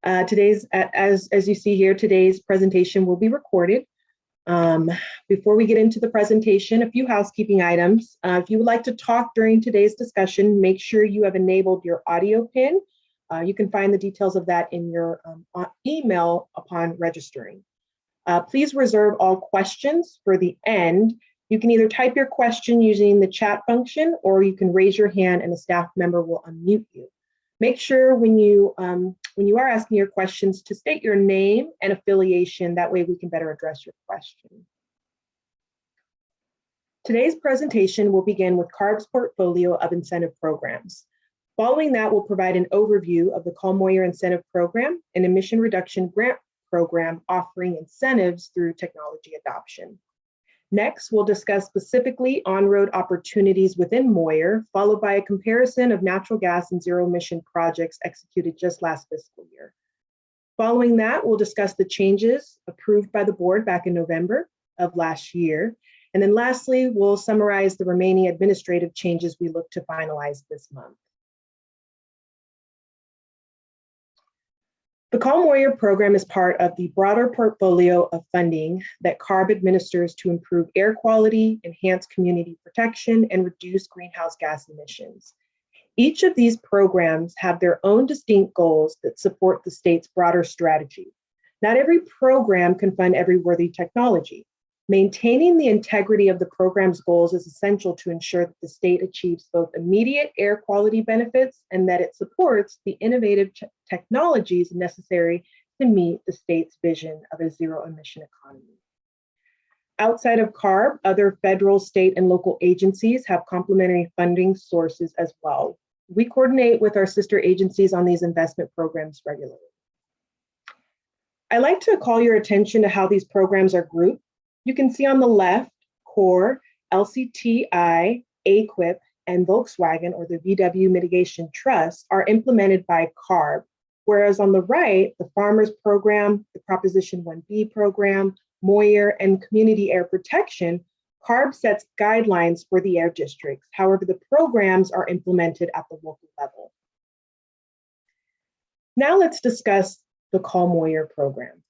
As you see here, today's presentation will be recorded. Before we get into the presentation, a few housekeeping items. If you would like to talk during today's discussion, make sure you have enabled your audio pin. You can find the details of that in your email upon registering. Please reserve all questions for the end. You can either type your question using the chat function, or you can raise your hand and a staff member will unmute you. Make sure when you are asking your questions to state your name and affiliation. That way we can better address your question. Today's presentation will begin with CARB's portfolio of incentive programs. Following that, we'll provide an overview of the Carl Moyer Incentive Program, an emission reduction grant program offering incentives through technology adoption. Next, we'll discuss specifically on-road opportunities within Moyer, followed by a comparison of natural gas and zero-emission projects executed just last fiscal year. Following that, we'll discuss the changes approved by the board back in November of last year. And then lastly, we'll summarize the remaining administrative changes we look to finalize this month. The Carl Moyer program is part of the broader portfolio of funding that CARB administers to improve air quality, enhance community protection, and reduce greenhouse gas emissions. Each of these programs have their own distinct goals that support the state's broader strategy. Not every program can fund every worthy technology. Maintaining the integrity of the program's goals is essential to ensure that the state achieves both immediate air quality benefits and that it supports the innovative technologies necessary to meet the state's vision of a zero-emission economy. Outside of CARB, other federal, state, and local agencies have complementary funding sources as well. We coordinate with our sister agencies on these investment programs regularly. I'd like to call your attention to how these programs are grouped. You can see on the left, CORE, LCTI, AQIP, and Volkswagen, or the VW Mitigation Trust, are implemented by CARB, whereas on the right, the Farmers Program, the Proposition 1B program, Moyer, and Community Air Protection, CARB sets guidelines for the air districts. However, the programs are implemented at the local level. Now let's discuss the Carl Moyer program.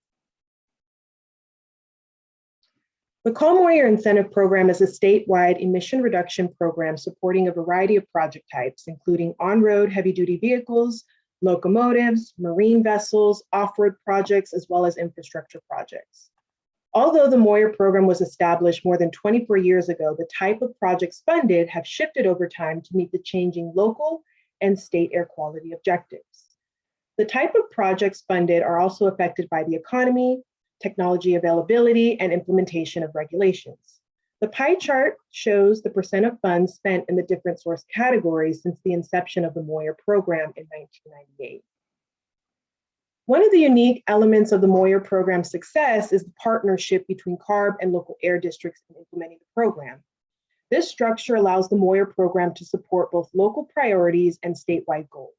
The Carl Moyer Incentive Program is a statewide emission reduction program supporting a variety of project types, including on-road heavy-duty vehicles, locomotives, marine vessels, off-road projects, as well as infrastructure projects. Although the Moyer program was established more than 24 years ago, the type of projects funded have shifted over time to meet the changing local and state air quality objectives. The type of projects funded are also affected by the economy, technology availability, and implementation of regulations. The pie chart shows the percent of funds spent in the different source categories since the inception of the Moyer program in 1998. One of the unique elements of the Moyer program's success is the partnership between CARB and local air districts in implementing the program. This structure allows the Moyer program to support both local priorities and statewide goals.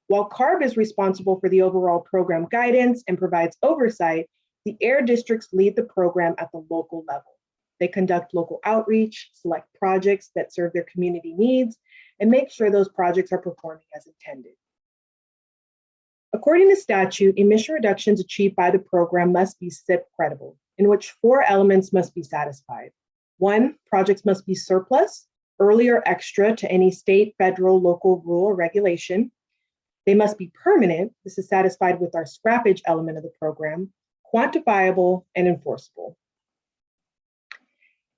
While CARB is responsible for the overall program guidance and provides oversight, the air districts lead the program at the local level. They conduct local outreach, select projects that serve their community needs, and make sure those projects are performing as intended. According to statute, emission reductions achieved by the program must be SIP credible, in which 4 elements must be satisfied. 1, projects must be surplus, early or extra to any state, federal, local rule or regulation. They must be permanent. This is satisfied with our scrappage element of the program, quantifiable, and enforceable.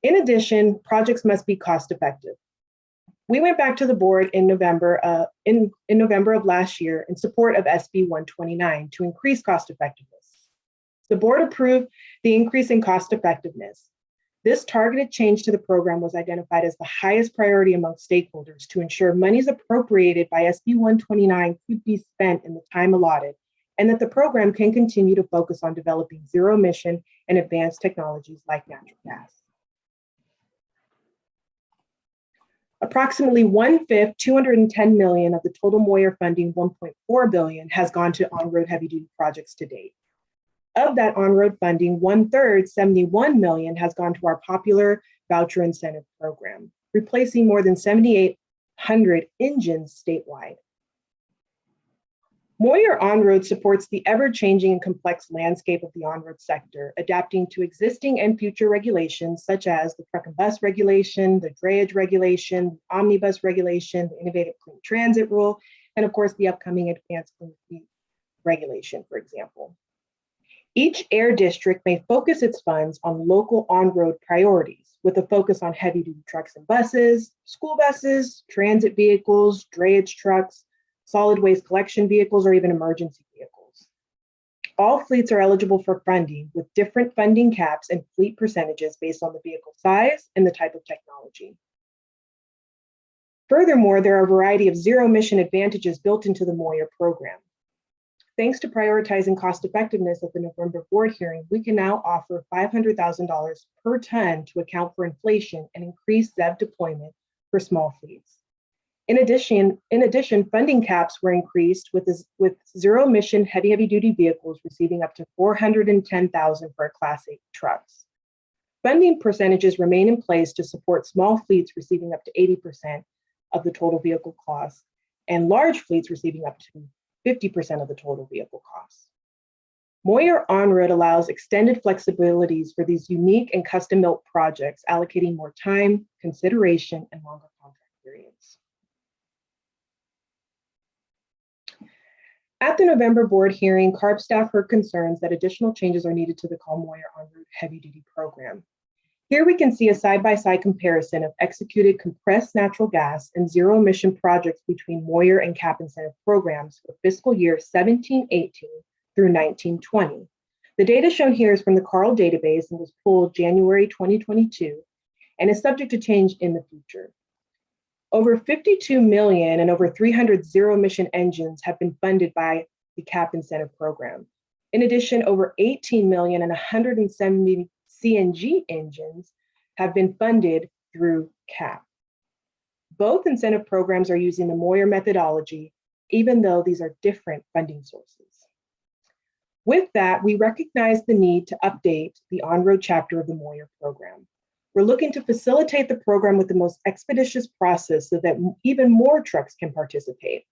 In addition, projects must be cost-effective. We went back to the board in November of last year in support of SB 129 to increase cost-effectiveness. The board approved the increase in cost-effectiveness. This targeted change to the program was identified as the highest priority among stakeholders to ensure monies appropriated by SB 129 could be spent in the time allotted, and that the program can continue to focus on developing zero-emission and advanced technologies like natural gas. Approximately 1/5, $210 million of the total Moyer funding, $1.4 billion, has gone to on-road heavy-duty projects to date. Of that on-road funding, 1/3, $71 million, has gone to our popular voucher incentive program, replacing more than 7,800 engines statewide. Moyer On-Road supports the ever-changing and complex landscape of the on-road sector, adapting to existing and future regulations such as the truck and bus regulation, the drayage regulation, the omnibus regulation, the innovative clean transit rule, and of course the upcoming advanced clean fleet regulation, for example. Each air district may focus its funds on local on-road priorities with a focus on heavy-duty trucks and buses, school buses, transit vehicles, drayage trucks, solid waste collection vehicles, or even emergency vehicles. All fleets are eligible for funding with different funding caps and fleet percentages based on the vehicle size and the type of technology. Furthermore, there are a variety of zero-emission advantages built into the Moyer program. Thanks to prioritizing cost effectiveness at the November board hearing, we can now offer $500,000 per ton to account for inflation and increase ZEV deployment for small fleets. In addition, funding caps were increased with zero-emission heavy-duty vehicles receiving up to $410,000 for Class 8 trucks. Funding percentages remain in place to support small fleets receiving up to 80% of the total vehicle cost, and large fleets receiving up to 50% of the total vehicle cost. Moyer On-Road allows extended flexibilities for these unique and custom-built projects, allocating more time, consideration, and longer contract periods. At the November board hearing, CARB staff heard concerns that additional changes are needed to the Carl Moyer On-Road heavy-duty program. Here we can see a side-by-side comparison of executed compressed natural gas and zero-emission projects between Moyer and CAP incentive programs for fiscal year 17-18 through 19-20. The data shown here is from the CARL database and was pulled January 2022 and is subject to change in the future. Over 52 million and over 300 zero-emission engines have been funded by the CAP incentive program. In addition, over 18 million and 170 CNG engines have been funded through CAP. Both incentive programs are using the Moyer methodology, even though these are different funding sources. With that, we recognize the need to update the on-road chapter of the Moyer program. We're looking to facilitate the program with the most expeditious process so that even more trucks can participate.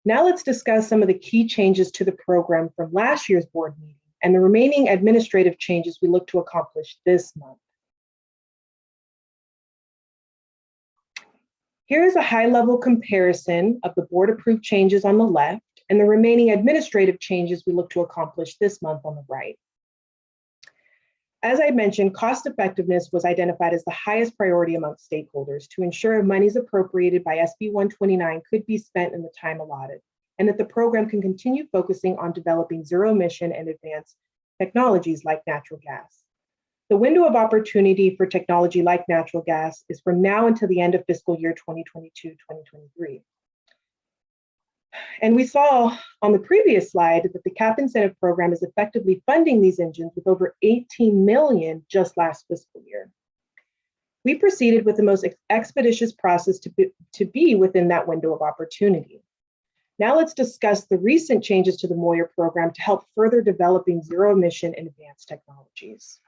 Now let's discuss some of the key changes to the program from last year's board meeting and the remaining administrative changes we look to accomplish this month. Here is a high-level comparison of the board-approved changes on the left and the remaining administrative changes we look to accomplish this month on the right. As I mentioned, cost effectiveness was identified as the highest priority amongst stakeholders to ensure monies appropriated by SB 129 could be spent in the time allotted, and that the program can continue focusing on developing zero-emission and advanced technologies like natural gas. The window of opportunity for technology like natural gas is from now until the end of fiscal year 2022-2023. And we saw on the previous slide that the CAP incentive program is effectively funding these engines with over 18 million just last fiscal year. We proceeded with the most expeditious process to be within that window of opportunity. Now let's discuss the recent changes to the Moyer program to help further developing zero-emission and advanced technologies.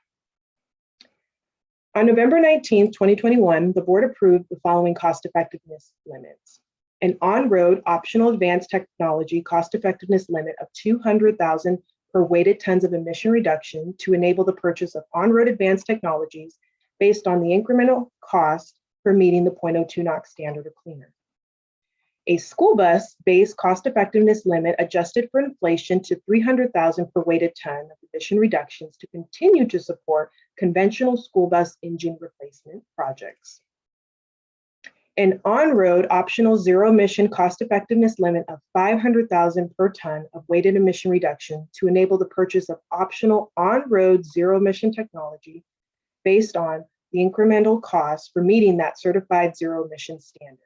On November 19, 2021, the board approved the following cost-effectiveness limits. An on-road optional advanced technology cost-effectiveness limit of 200,000 per weighted tons of emission reduction to enable the purchase of on-road advanced technologies based on the incremental cost for meeting the 0.02 NOx standard or cleaner. A school bus base cost-effectiveness limit adjusted for inflation to 300,000 per weighted ton of emission reductions to continue to support conventional school bus engine replacement projects. An on-road optional zero-emission cost-effectiveness limit of 500,000 per ton of weighted emission reduction to enable the purchase of optional on-road zero-emission technology based on the incremental cost for meeting that certified zero-emission standard.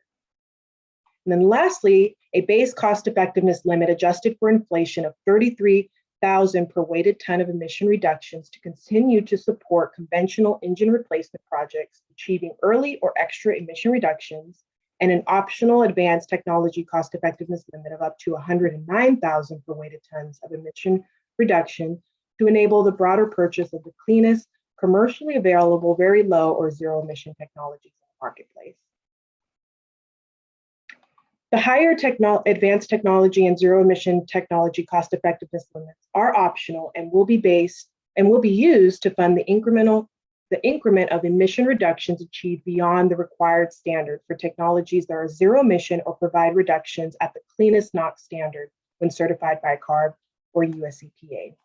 And then lastly, a base cost-effectiveness limit adjusted for inflation of 33,000 per weighted ton of emission reductions to continue to support conventional engine replacement projects achieving early or extra emission reductions, and an optional advanced technology cost-effectiveness limit of up to 109,000 per weighted tons of emission reduction to enable the broader purchase of the cleanest, commercially available, very low or zero emission technologies in the marketplace. The higher advanced technology and zero emission technology cost effectiveness limits are optional and will be used to fund the increment of emission reductions achieved beyond the required standard for technologies that are zero emission or provide reductions at the cleanest NOx standard when certified by CARB or US EPA.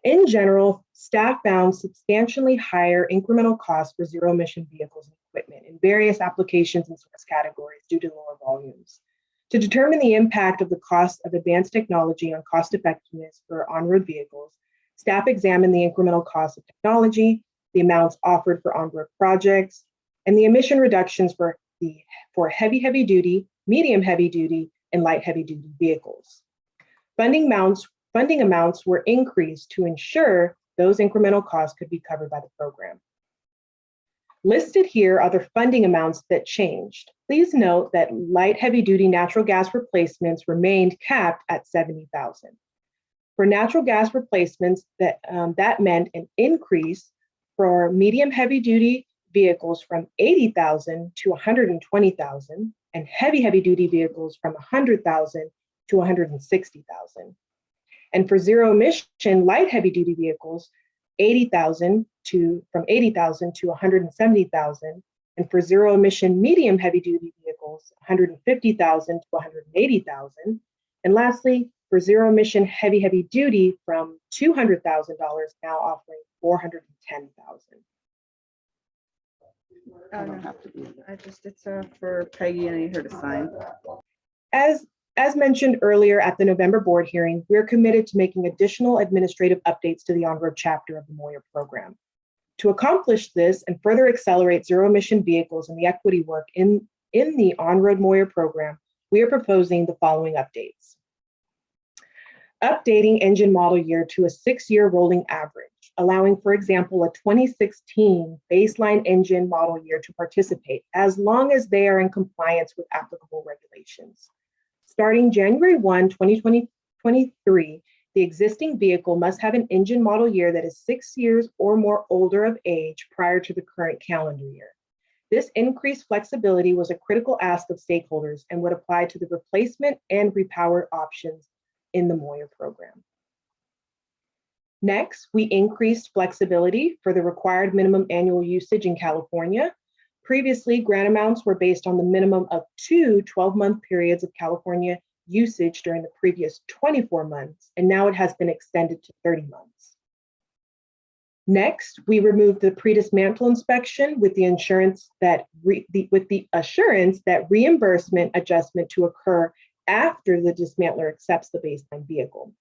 In general, staff found substantially higher incremental costs for zero emission vehicles and equipment in various applications and source categories due to lower volumes. To determine the impact of the cost of advanced technology on cost effectiveness for on-road vehicles, staff examined the incremental cost of technology, the amounts offered for on-road projects, and the emission reductions for heavy duty, medium heavy duty, and light heavy duty vehicles. Funding amounts were increased to ensure those incremental costs could be covered by the program. Listed here are the funding amounts that changed. Please note that light heavy duty natural gas replacements remained capped at $70,000. For natural gas replacements, that meant an increase for medium heavy duty vehicles from $80,000 to $120,000 and heavy duty vehicles from $100,000 to $160,000. And for zero emission light heavy duty vehicles, from $80,000 to $170,000, and for zero emission medium heavy duty vehicles, $150,000 to $180,000. And lastly, for zero emission heavy duty from $200,000, now offering $410,000. I don't have to be. It's for Peggy. I need her to sign. As mentioned earlier at the November board hearing, we are committed to making additional administrative updates to the on-road chapter of the Moyer program. To accomplish this and further accelerate zero emission vehicles and the equity work in the on-road Moyer program, we are proposing the following updates. Updating engine model year to a 6-year rolling average, allowing, for example, a 2016 baseline engine model year to participate as long as they are in compliance with applicable regulations. Starting January 1, 2023, the existing vehicle must have an engine model year that is 6 years or more older of age prior to the current calendar year. This increased flexibility was a critical ask of stakeholders and would apply to the replacement and repower options in the Moyer program. Next, we increased flexibility for the required minimum annual usage in California. Previously, grant amounts were based on the minimum of 2 12-month periods of California usage during the previous 24 months, and now it has been extended to 30 months. Next, we removed the pre-dismantle inspection with the assurance that reimbursement adjustment to occur after the dismantler accepts the baseline vehicle.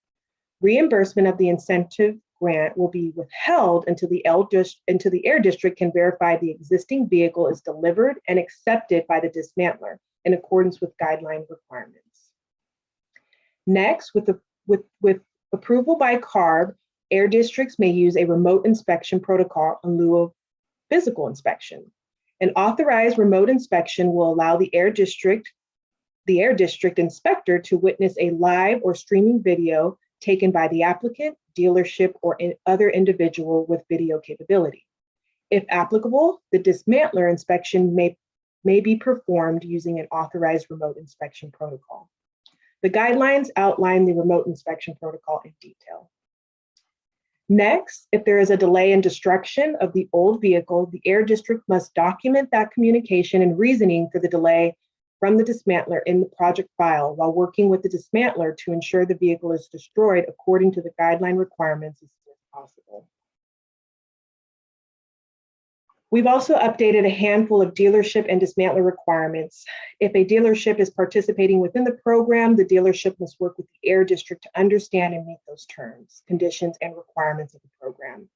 Reimbursement of the incentive grant will be withheld until the Air District can verify the existing vehicle is delivered and accepted by the dismantler in accordance with guideline requirements. Next, with approval by CARB, Air Districts may use a remote inspection protocol in lieu of physical inspection. An authorized remote inspection will allow the Air District inspector to witness a live or streaming video taken by the applicant, dealership, or other individual with video capability. If applicable, the dismantler inspection may be performed using an authorized remote inspection protocol. The guidelines outline the remote inspection protocol in detail. Next, if there is a delay in destruction of the old vehicle, the Air District must document that communication and reasoning for the delay from the dismantler in the project file while working with the dismantler to ensure the vehicle is destroyed according to the guideline requirements as soon as possible. We've also updated a handful of dealership and dismantler requirements. If a dealership is participating within the program, the dealership must work with the Air District to understand and meet those terms, conditions, and requirements of the program.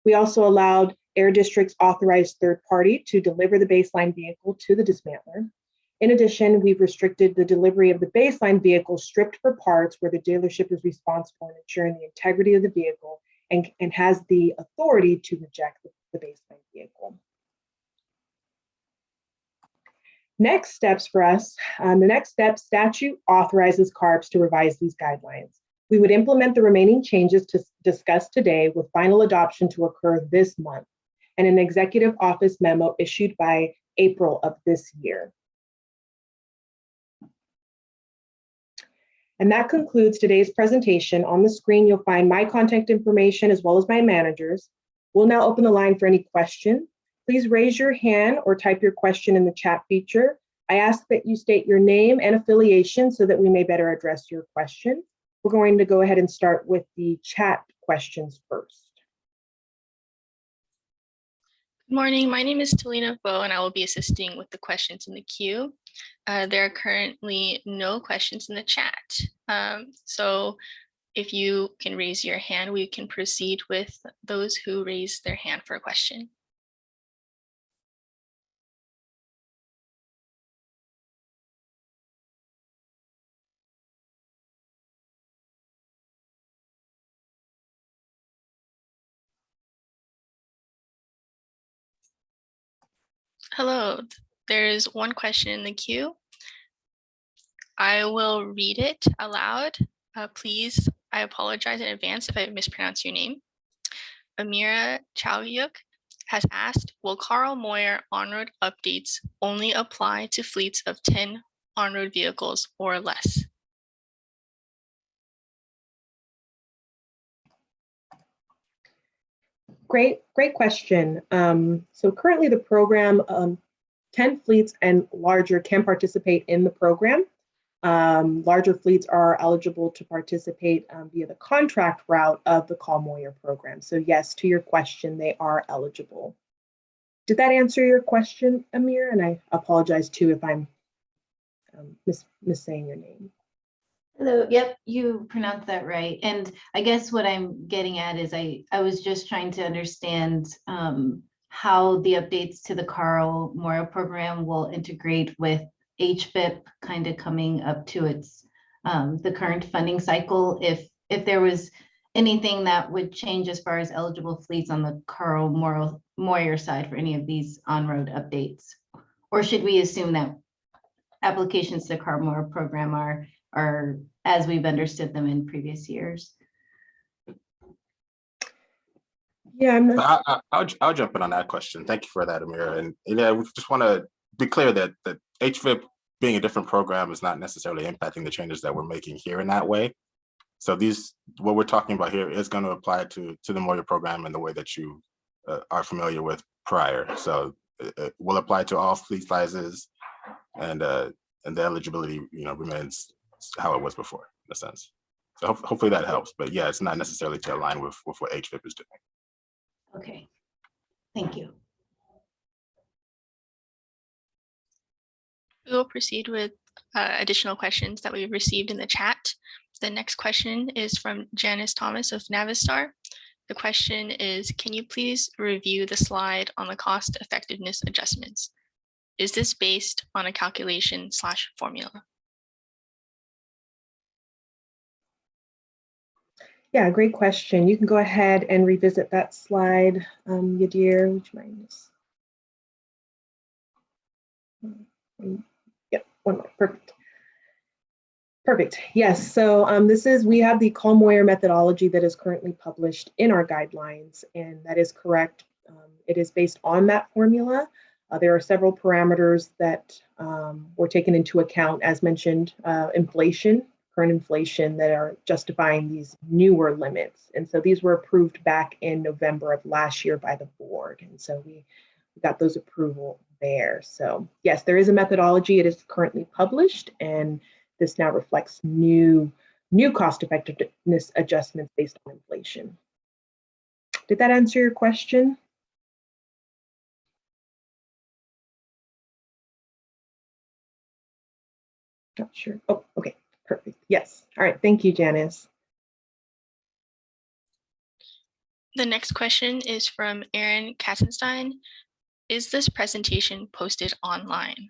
We also allowed Air District's authorized third party to deliver the baseline vehicle to the dismantler. In addition, we've restricted the delivery of the baseline vehicle stripped for parts where the dealership is responsible in ensuring the integrity of the vehicle and has the authority to reject the baseline vehicle. Next steps for us, the next step, statute authorizes CARBs to revise these guidelines. We would implement the remaining changes discussed today with final adoption to occur this month, and an executive office memo issued by April of this year. And that concludes today's presentation. On the screen, you'll find my contact information as well as my manager's. We'll now open the line for any questions. Please raise your hand or type your question in the chat feature. I ask that you state your name and affiliation so that we may better address your question. We're going to go ahead and start with the chat questions first. Good morning, my name is Talina Bo and I will be assisting with the questions in the queue. There are currently no questions in the chat. So if you can raise your hand, we can proceed with those who raise their hand for a question. Hello, there's one question in the queue. I will read it aloud. Please, I apologize in advance if I mispronounce your name. Amira Chawyuk has asked, will Carl Moyer on-road updates only apply to fleets of 10 on-road vehicles or less? Great question. So currently the program, 10 fleets and larger can participate in the program. Larger fleets are eligible to participate via the contract route of the Carl Moyer program. So yes, to your question, they are eligible. Did that answer your question, Amir? And I apologize too if I'm missaying your name. Hello, yep, you pronounced that right. And I guess what I'm getting at is I was just trying to understand how the updates to the Carl Moyer program will integrate with HVIP kind of coming up to its the current funding cycle. If there was anything that would change as far as eligible fleets on the Carl Moyer side for any of these on-road updates, or should we assume that applications to the Carl Moyer program are as we've understood them in previous years? Yeah, I'm not. I'll jump in on that question. Thank you for that, Amira. And yeah, we just want to be clear that HVIP being a different program is not necessarily impacting the changes that we're making here in that way. So what we're talking about here is going to apply to the Moyer program in the way that you are familiar with prior. So it will apply to all fleet sizes, and the eligibility, remains how it was before, in a sense. So hopefully that helps. But yeah, it's not necessarily to align with what HVIP is doing. Okay, thank you. We will proceed with additional questions that we've received in the chat. The next question is from Janice Thomas of Navistar. The question is, can you please review the slide on the cost effectiveness adjustments? Is this based on a calculation/formula? Yeah, great question. You can go ahead and revisit that slide, Yadir. Would you mind this? Yep, one more. Perfect. Yes. So we have the Carl Moyer methodology that is currently published in our guidelines, and that is correct. It is based on that formula. There are several parameters that were taken into account, as mentioned, current inflation, that are justifying these newer limits. And so these were approved back in November of last year by the board. And so we got those approval there. So yes, there is a methodology. It is currently published, and this now reflects new cost effectiveness adjustments based on inflation. Did that answer your question? Not sure. Oh, okay. Perfect. Yes. All right. Thank you, Janice. The next question is from Aaron Katzenstein. Is this presentation posted online?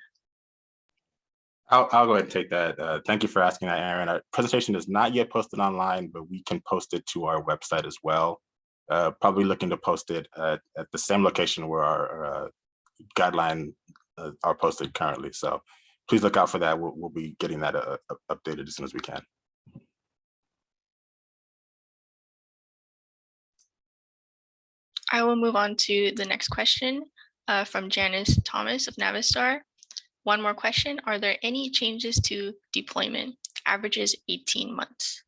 I'll go ahead and take that. Thank you for asking that, Aaron. Our presentation is not yet posted online, but we can post it to our website as well. Probably looking to post it at the same location where our guidelines are posted currently. So please look out for that. We'll be getting that updated as soon as we can. I will move on to the next question. from Janice Thomas of Navistar. One more question. Are there any changes to deployment? Averages 18 months.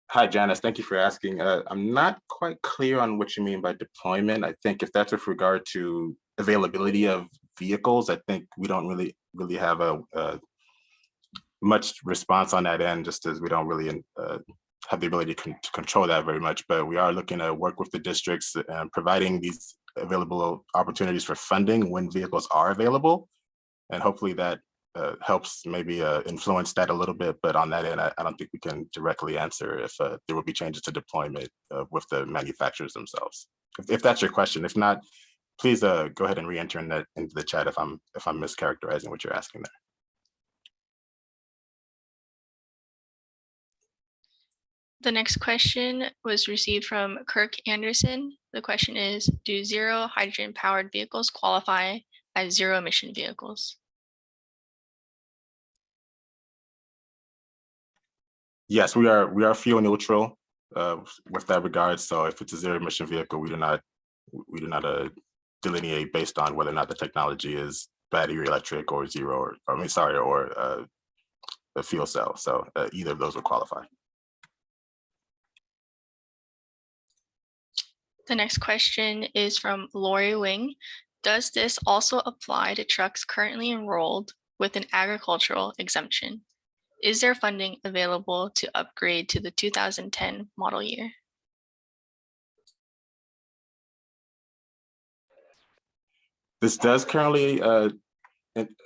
Hi, Janice. Thank you for asking. I'm not quite clear on what you mean by deployment. I think if that's with regard to availability of vehicles, I think we don't really have a much response on that end, just as we don't really have the ability to control that very much. But we are looking to work with the districts and providing these available opportunities for funding when vehicles are available. And hopefully that helps maybe influence that a little bit. But on that end, I don't think we can directly answer if there will be changes to deployment with the manufacturers themselves. If that's your question. If not, please go ahead and re-enter into the chat if I'm mischaracterizing what you're asking there. The next question was received from Kirk Anderson. The question is, do zero hydrogen powered vehicles qualify as zero emission vehicles? Yes, we are fuel neutral with that regard. So if it's a zero emission vehicle, we do not delineate based on whether or not the technology is battery electric or zero, or a fuel cell. So either of those will qualify. The next question is from Lori Wing. Does this also apply to trucks currently enrolled with an agricultural exemption? Is there funding available to upgrade to the 2010 model year? This does currently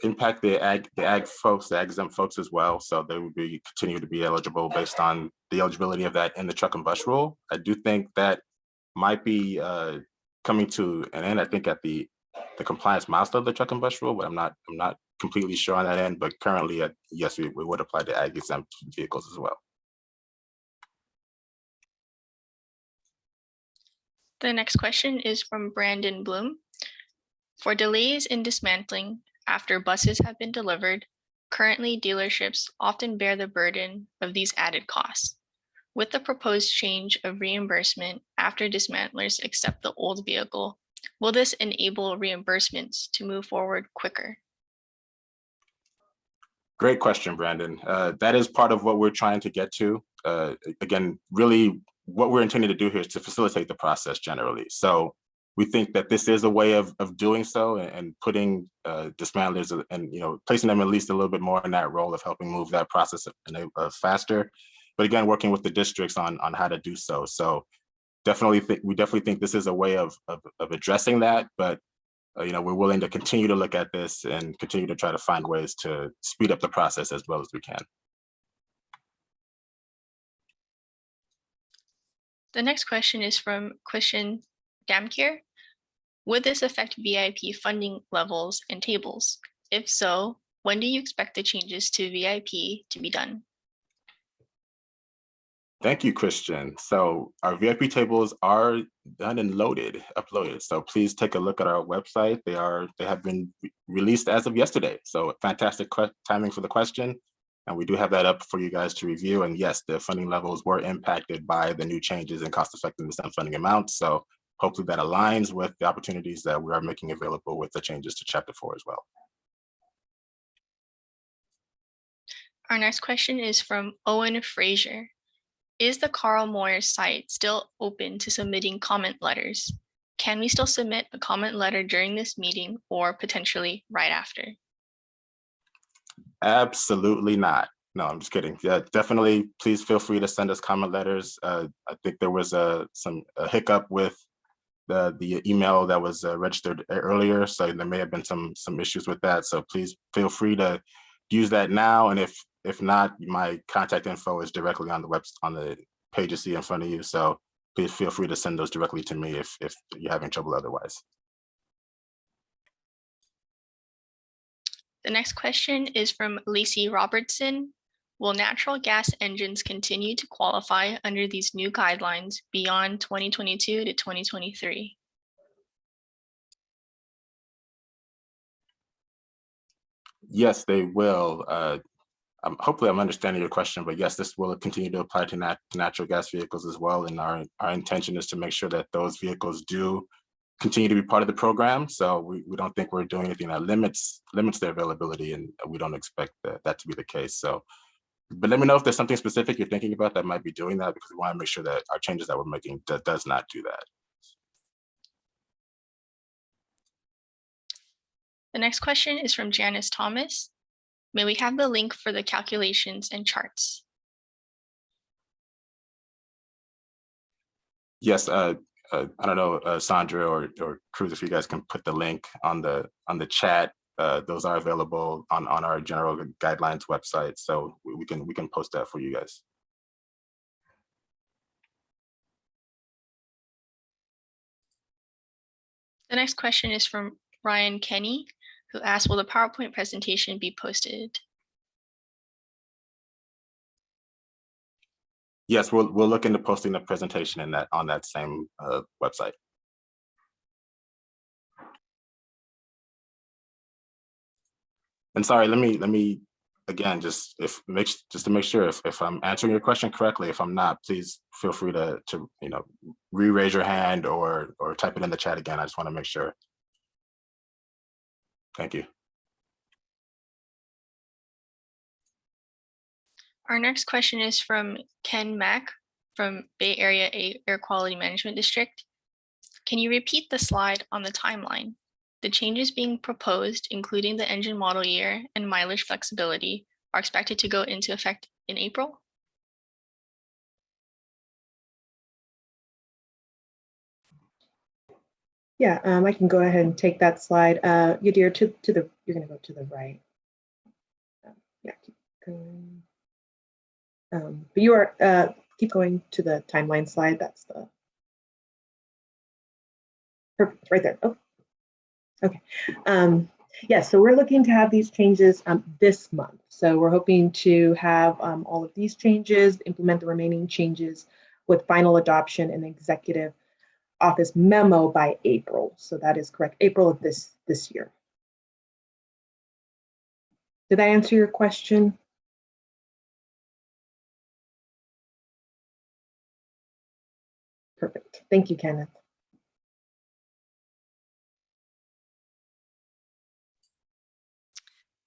impact the ag folks, the ag exempt folks as well. So they would continue to be eligible based on the eligibility of that in the truck and bus rule. I do think that might be coming to an end, I think, at the compliance milestone of the truck and bus rule, but I'm not completely sure on that end. But currently, yes, we would apply to ag exempt vehicles as well. The next question is from Brandon Bloom. For delays in dismantling after buses have been delivered, currently dealerships often bear the burden of these added costs. With the proposed change of reimbursement after dismantlers accept the old vehicle, will this enable reimbursements to move forward quicker? Great question, Brandon. That is part of what we're trying to get to. Again, really what we're intending to do here is to facilitate the process generally. So we think that this is a way of doing so, and putting dismantlers and placing them at least a little bit more in that role of helping move that process faster. But again, working with the districts on how to do so. So we definitely think this is a way of addressing that. But we're willing to continue to look at this and continue to try to find ways to speed up the process as well as we can. The next question is from Christian Damkier. Would this affect VIP funding levels and tables? If so, when do you expect the changes to VIP to be done? Thank you, Christian. So our VIP tables are done and uploaded. So please take a look at our website. They have been released as of yesterday. So fantastic timing for the question. And we do have that up for you guys to review. And yes, the funding levels were impacted by the new changes in cost effectiveness and funding amounts. So hopefully that aligns with the opportunities that we are making available with the changes to Chapter 4 as well. Our next question is from Owen Frazier. Is the Carl Moyer site still open to submitting comment letters? Can we still submit a comment letter during this meeting or potentially right after? Absolutely not. No, I'm just kidding. Yeah, definitely. Please feel free to send us comment letters. I think there was a hiccup with the email that was registered earlier, so there may have been some issues with that. So please feel free to use that now. And if not, my contact info is directly on the page you see in front of you. So please feel free to send those directly to me if you're having trouble otherwise. The next question is from Lacey Robertson. Will natural gas engines continue to qualify under these new guidelines beyond 2022 to 2023? Yes, they will. hopefully I'm understanding your question, but yes, this will continue to apply to natural gas vehicles as well. And our intention is to make sure that those vehicles do continue to be part of the program. So we don't think we're doing anything that limits their availability, and we don't expect that to be the case. So, but let me know if there's something specific you're thinking about that might be doing that, because we want to make sure that our changes that we're making does not do that. The next question is from Janice Thomas. May we have the link for the calculations and charts? Yes, I don't know, Sandra or Cruz, if you guys can put the link on the chat. Those are available on our general guidelines website, so we can post that for you guys. The next question is from Ryan Kenny, who asked, will the PowerPoint presentation be posted? Yes, we'll look into posting the presentation on that same website. And sorry, let me again just to make sure if I'm answering your question correctly. If I'm not, please feel free to re-raise your hand or type it in the chat again. I just want to make sure. Thank you. Our next question is from Ken Mack from Bay Area Air Quality Management District. Can you repeat the slide on the timeline? The changes being proposed, including the engine model year and mileage flexibility, are expected to go into effect in April? Yeah, I can go ahead and take that slide. Yadir, you're going to go to the right. Yeah, keep going. But you are keep going to the timeline slide. That's the perfect right there. Oh, okay. Yeah, so we're looking to have these changes this month. So we're hoping to have all of these changes, implement the remaining changes with final adoption and executive office memo by April. So that is correct, April of this year. Did I answer your question? Perfect. Thank you, Kenneth.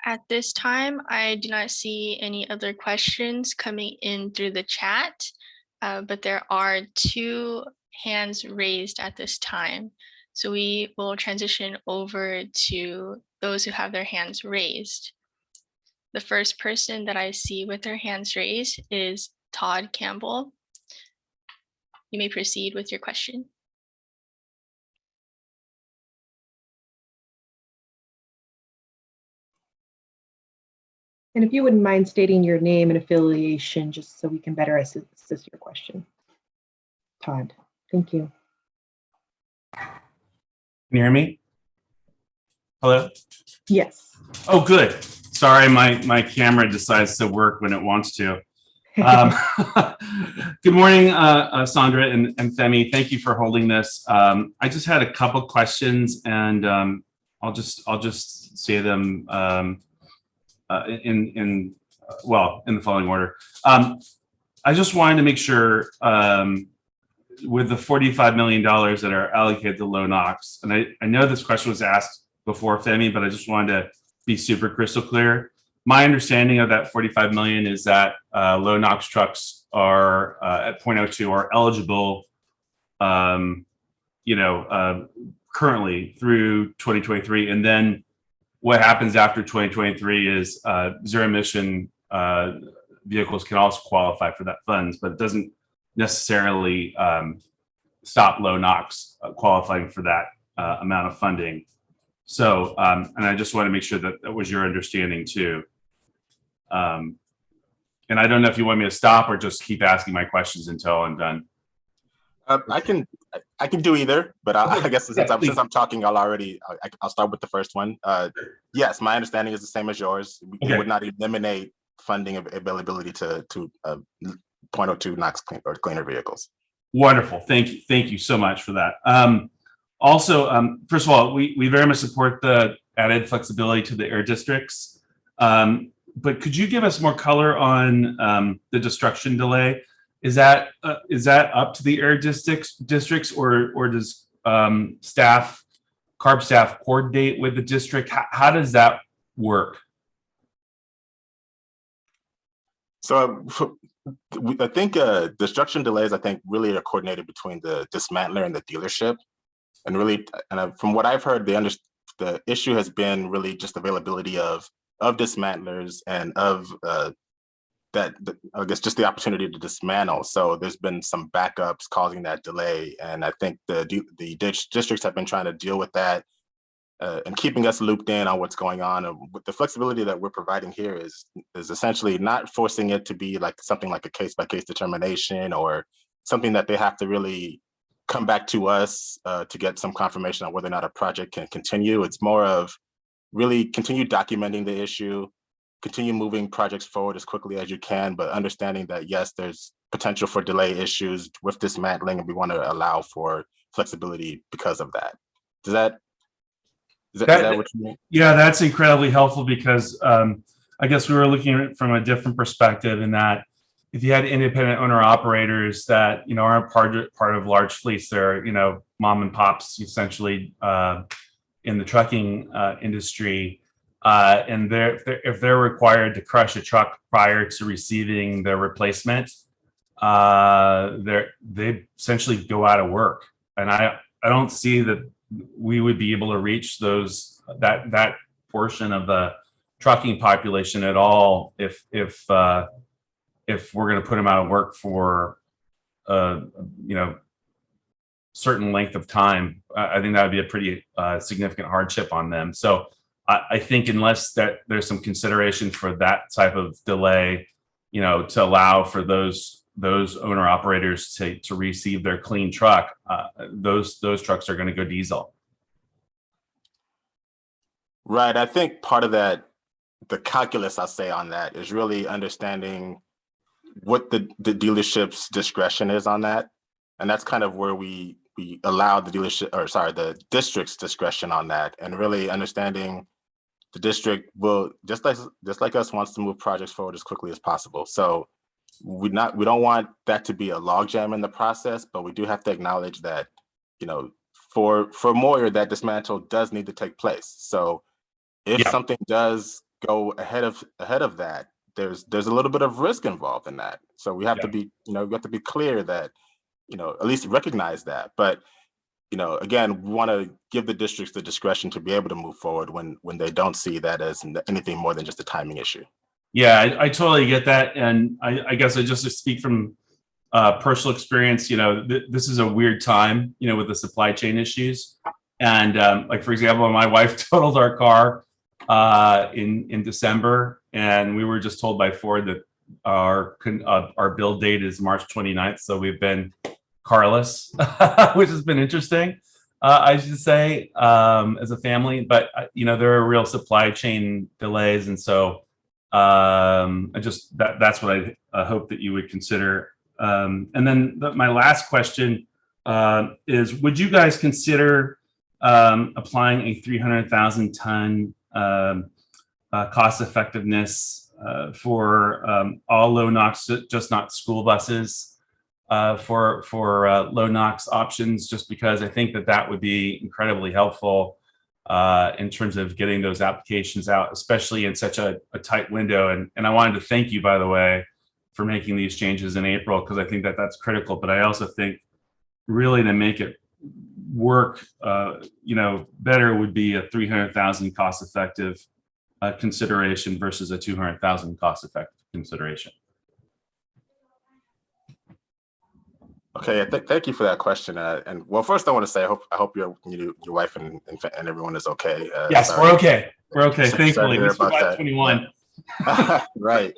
At this time, I do not see any other questions coming in through the chat, but there are 2 hands raised at this time. So we will transition over to those who have their hands raised. The first person that I see with their hands raised is Todd Campbell. You may proceed with your question. And if you wouldn't mind stating your name and affiliation, just so we can better assist your question. Todd, thank you. Can you hear me? Hello? Yes. Oh, good. Sorry, my camera decides to work when it wants to. Good morning, Sandra and Femi. Thank you for holding this. I just had a couple questions, and I'll just say them in the following order. I just wanted to make sure with the $45 million that are allocated to low NOx, and I know this question was asked before, Femi, but I just wanted to be super crystal clear. My understanding of that 45 million is that low NOx trucks are at 0.02 are eligible, currently through 2023, and then what happens after 2023 is zero emission vehicles can also qualify for that funds, but it doesn't necessarily stop low NOx qualifying for that amount of funding. So, and I just want to make sure that that was your understanding too. And I don't know if you want me to stop or just keep asking my questions until I'm done. I can do either, but I guess since I'm talking, I'll start with the first one. Yes, my understanding is the same as yours. We would not eliminate funding availability to 0.02 NOx or cleaner vehicles. Wonderful, thank you so much for that. Also, first of all, we very much support the added flexibility to the air districts. but could you give us more color on the destruction delay? Is that up to the air districts, or does CARB staff coordinate with the district? How does that work? So I think destruction delays, I think, really are coordinated between the dismantler and the dealership. And really, from what I've heard, the issue has been really just availability of dismantlers and of I guess just the opportunity to dismantle. So there's been some backups causing that delay. And I think the districts have been trying to deal with that and keeping us looped in on what's going on. And with the flexibility that we're providing here is essentially not forcing it to be like something like a case-by-case determination or something that they have to really come back to us to get some confirmation on whether or not a project can continue. It's more of really continue documenting the issue, continue moving projects forward as quickly as you can, but understanding that, yes, there's potential for delay issues with dismantling, and we want to allow for flexibility because of that. Is that what you mean? Yeah, that's incredibly helpful because I guess we were looking at it from a different perspective in that if you had independent owner operators that, aren't part of large fleets, they're, mom and pops essentially in the trucking industry, and if they're required to crush a truck prior to receiving their replacement, they essentially go out of work. And I don't see that we would be able to reach that portion of the trucking population at all if we're going to put them out of work for certain length of time. I think that would be a pretty significant hardship on them. So I think unless there's some consideration for that type of delay, to allow for those owner operators to receive their clean truck, those trucks are going to go diesel. Right. I think part of that, the calculus I'll say on that, is really understanding what the dealership's discretion is on that. And that's kind of where we allow the district's discretion on that, and really understanding the district will, just like us, wants to move projects forward as quickly as possible. So we don't want that to be a logjam in the process, but we do have to acknowledge that, for Moyer, that dismantle does need to take place. So if something does go ahead of that, there's a little bit of risk involved in that. So we have to be, we have to be clear that, at least recognize that. But, again, we want to give the districts the discretion to be able to move forward when they don't see that as anything more than just a timing issue. Yeah, I totally get that. And I guess I just speak from personal experience, this is a weird time, with the supply chain issues. And like, for example, my wife totaled our car in December, and we were just told by Ford that our build date is March 29th. So we've been carless, which has been interesting, I should say, as a family. But, there are real supply chain delays. And so that's what I hope that you would consider. And then my last question is, would you guys consider applying a 300,000 ton cost effectiveness for all low NOx, just not school buses, for low NOx options, just because I think that would be incredibly helpful in terms of getting those applications out, especially in such a tight window. And I wanted to thank you, by the way, for making these changes in April, because I think that's critical. But I also think really to make it work, better would be a 300,000 cost effective consideration versus a 200,000 cost effective consideration. Okay, thank you for that question. And well, first I want to say I hope your wife and everyone is okay. Yes, sorry. We're okay. We're okay. Thankfully, we survived 21. Right.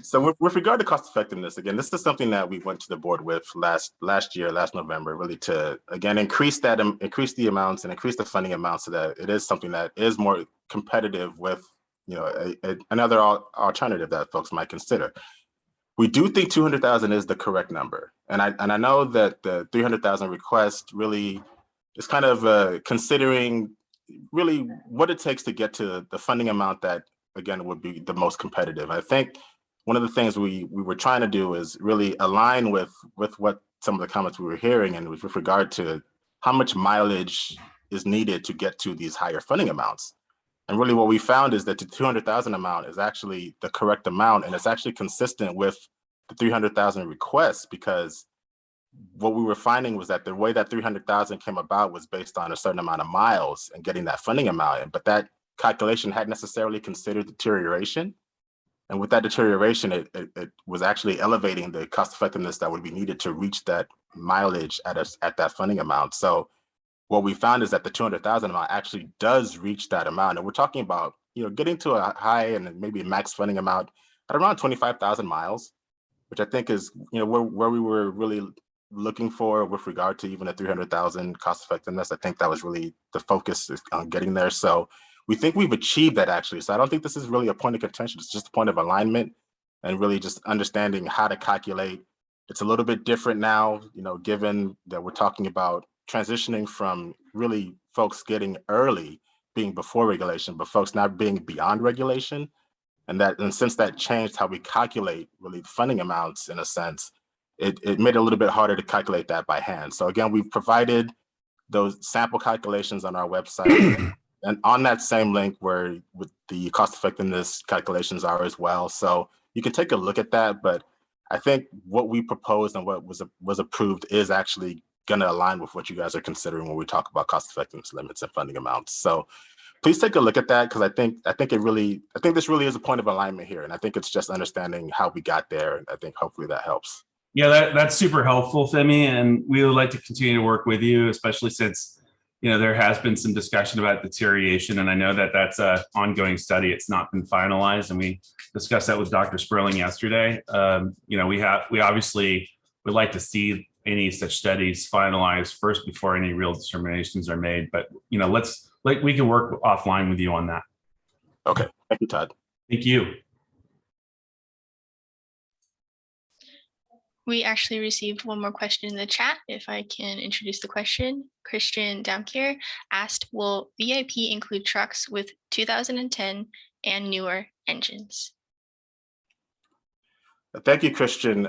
So with regard to cost effectiveness, again, this is something that we went to the board with last November, really to, again, increase the amounts and increase the funding amounts so that it is something that is more competitive with, another alternative that folks might consider. We do think 200,000 is the correct number. And I know that the 300,000 request really is kind of considering really what it takes to get to the funding amount that again, would be the most competitive. I think one of the things we were trying to do is really align with what some of the comments we were hearing, and with regard to how much mileage is needed to get to these higher funding amounts. And really what we found is that the 200,000 amount is actually the correct amount, and it's actually consistent with the 300,000 requests, because what we were finding was that the way that 300,000 came about was based on a certain amount of miles and getting that funding amount. But that calculation hadn't necessarily considered deterioration. And with that deterioration, it was actually elevating the cost effectiveness that would be needed to reach that mileage at that funding amount. So what we found is that the 200,000 amount actually does reach that amount. And we're talking about, getting to a high and maybe a max funding amount at around 25,000 miles, which I think is, where we were really looking for with regard to even a 300,000 cost effectiveness. I think that was really the focus on getting there. So we think we've achieved that, actually. So I don't think this is really a point of contention. It's just a point of alignment and really just understanding how to calculate. It's a little bit different now, given that we're talking about transitioning from really folks getting early, being before regulation, but folks now being beyond regulation. And since that changed how we calculate really funding amounts, in a sense, it made it a little bit harder to calculate that by hand. So again, we've provided those sample calculations on our website, and on that same link where with the cost effectiveness calculations are as well. So you can take a look at that, but I think what we proposed and what was approved is actually going to align with what you guys are considering when we talk about cost effectiveness limits and funding amounts. So please take a look at that, because I think this really is a point of alignment here, and I think it's just understanding how we got there, and I think hopefully that helps. Yeah, that's super helpful, Femi, and we would like to continue to work with you, especially since there has been some discussion about deterioration, and I know that that's an ongoing study. It's not been finalized, and we discussed that with Dr. Sperling yesterday. We obviously would like to see any such studies finalized first before any real determinations are made. But we can work offline with you on that. Okay, thank you, Todd. Thank you. We actually received one more question in the chat. If I can introduce the question, Christian Damkier asked, will VIP include trucks with 2010 and newer engines? Thank you, Christian.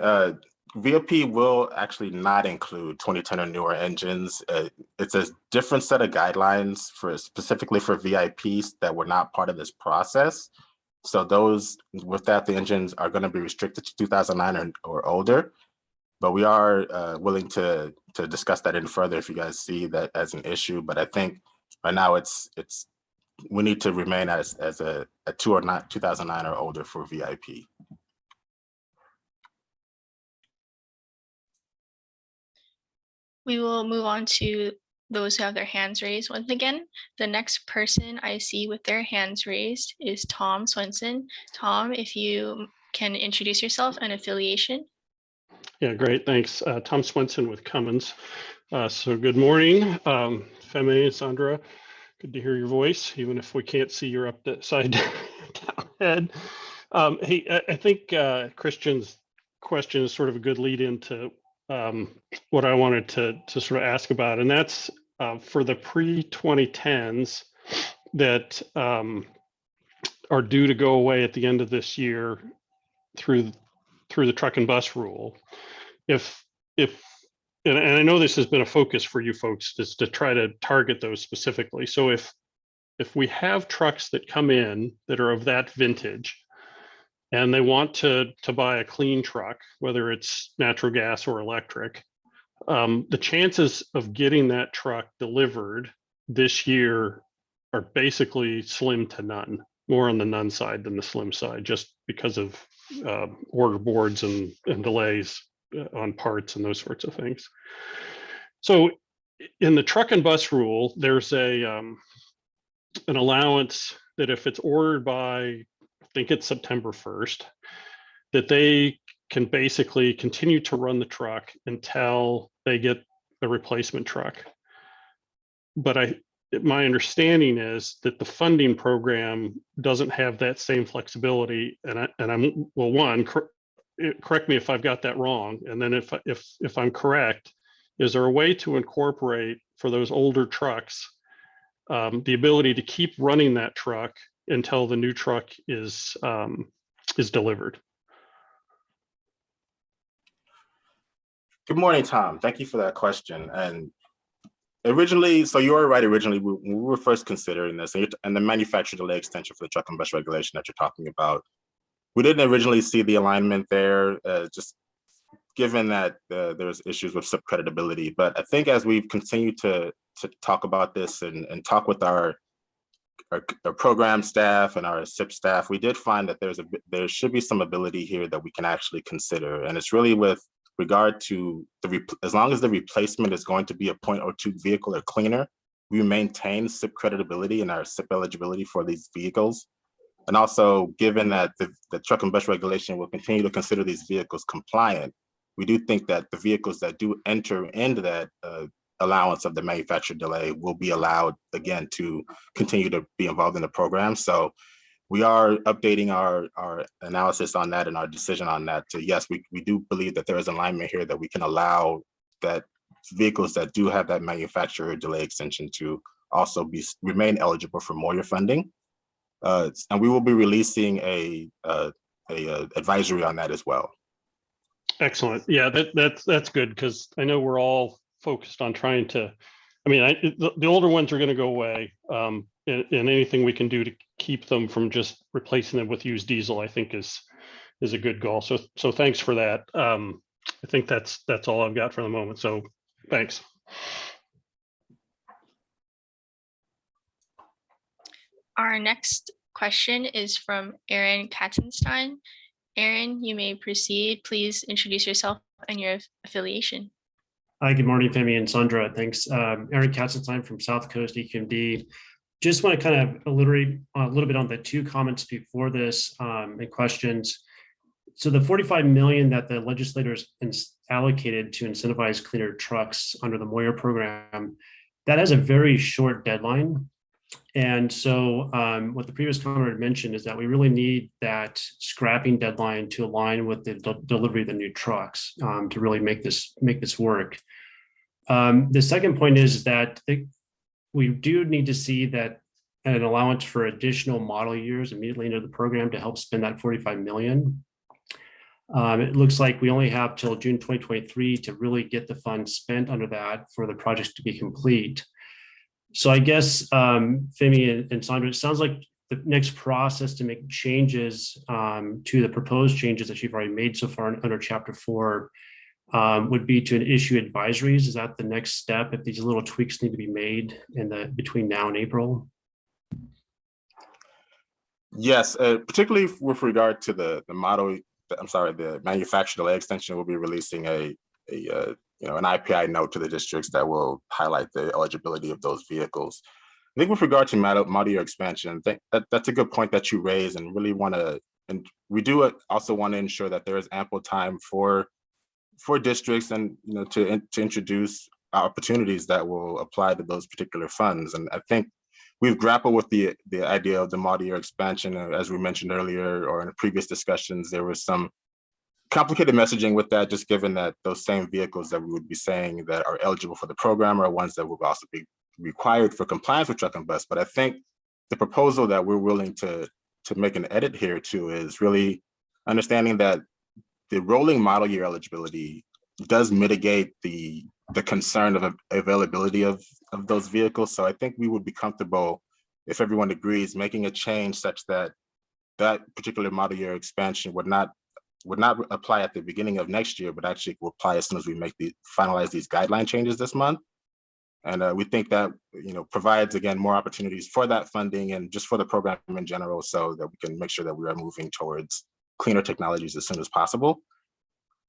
VIP will actually not include 2010 or newer engines. It's a different set of guidelines specifically for VIPs that were not part of this process. So those without the engines are going to be restricted to 2009 or older. But we are willing to discuss that in further if you guys see that as an issue. But I think right now we need to remain as a 2009 or older for VIP. We will move on to those who have their hands raised. Once again, the next person I see with their hands raised is Tom Swenson. Tom, if you can introduce yourself and affiliation. Yeah, great. Thanks. Tom Swenson with Cummins. So good morning, Femi and Sandra. Good to hear your voice, even if we can't see your upside down head. Hey, I think Christian's question is sort of a good lead into what I wanted to sort of ask about, and that's for the pre-2010s that are due to go away at the end of this year through the truck and bus rule. And I know this has been a focus for you folks, is to try to target those specifically. So if we have trucks that come in that are of that vintage and they want to buy a clean truck, whether it's natural gas or electric, the chances of getting that truck delivered this year are basically slim to none, more on the none side than the slim side, just because of order boards and delays on parts and those sorts of things. So in the truck and bus rule, there's an allowance that if it's ordered by, I think it's September 1st, that they can basically continue to run the truck until they get a replacement truck. But my understanding is that the funding program doesn't have that same flexibility. Correct me if I've got that wrong. And then if I'm correct, is there a way to incorporate for those older trucks the ability to keep running that truck until the new truck is delivered? Good morning, Tom. Thank you for that question. And originally, so you are right, originally, when we were first considering this and the manufacturer delay extension for the truck and bus regulation that you're talking about, we didn't originally see the alignment there, just given that there's issues with subcreditability. But I think as we've continued to talk about this and talk with our program staff and our SIP staff, we did find that there should be some ability here that we can actually consider. And it's really with regard to as long as the replacement is going to be a 0.02 vehicle or cleaner, we maintain SIP creditability and our SIP eligibility for these vehicles. And also, given that the truck and bus regulation will continue to consider these vehicles compliant, we do think that the vehicles that do enter into that allowance of the manufacturer delay will be allowed again to continue to be involved in the program. So we are updating our analysis on that and our decision on that to, yes, we do believe that there is alignment here that we can allow that vehicles that do have that manufacturer delay extension to also remain eligible for Moyer funding. And we will be releasing a advisory on that as well. Excellent. Yeah, that's good, because I know we're all focused on trying to, I mean, the older ones are going to go away, and anything we can do to keep them from just replacing them with used diesel, I think is a good goal. So thanks for that. I think that's all I've got for the moment. So thanks. Our next question is from Aaron Katzenstein. Aaron, you may proceed. Please introduce yourself and your affiliation. Hi, good morning, Femi and Sandra. Thanks. Aaron Katzenstein from South Coast EQMD. Just want to kind of elaborate a little bit on the two comments before this and questions. So the 45 million that the legislators allocated to incentivize cleaner trucks under the Moyer program, that has a very short deadline. And so what the previous commenter had mentioned is that we really need that scrapping deadline to align with the delivery of the new trucks to really make this work. The second point is that we do need to see that an allowance for additional model years immediately into the program to help spend that 45 million. It looks like we only have till June 2023 to really get the funds spent under that for the projects to be complete. So I guess, Femi and Sandra, it sounds like the next process to make changes to the proposed changes that you've already made so far under Chapter 4 would be to issue advisories. Is that the next step if these little tweaks need to be made between now and April? Yes, particularly with regard to the manufacturer delay extension, we'll be releasing an IPI note to the districts that will highlight the eligibility of those vehicles. I think with regard to model year expansion, I think that's a good point that you raise, and really and we do also want to ensure that there is ample time for districts and to introduce opportunities that will apply to those particular funds. And I think we've grappled with the idea of the model year expansion, as we mentioned earlier, or in previous discussions, there was some complicated messaging with that, just given that those same vehicles that we would be saying that are eligible for the program are ones that will also be required for compliance with truck and bus. But I think the proposal that we're willing to make an edit here to is really understanding that the rolling model year eligibility does mitigate the concern of availability of those vehicles. So I think we would be comfortable, if everyone agrees, making a change such that that particular model year expansion would not apply at the beginning of next year, but actually will apply as soon as we finalize these guideline changes this month. And we think that provides, again, more opportunities for that funding and just for the program in general, so that we can make sure that we are moving towards cleaner technologies as soon as possible.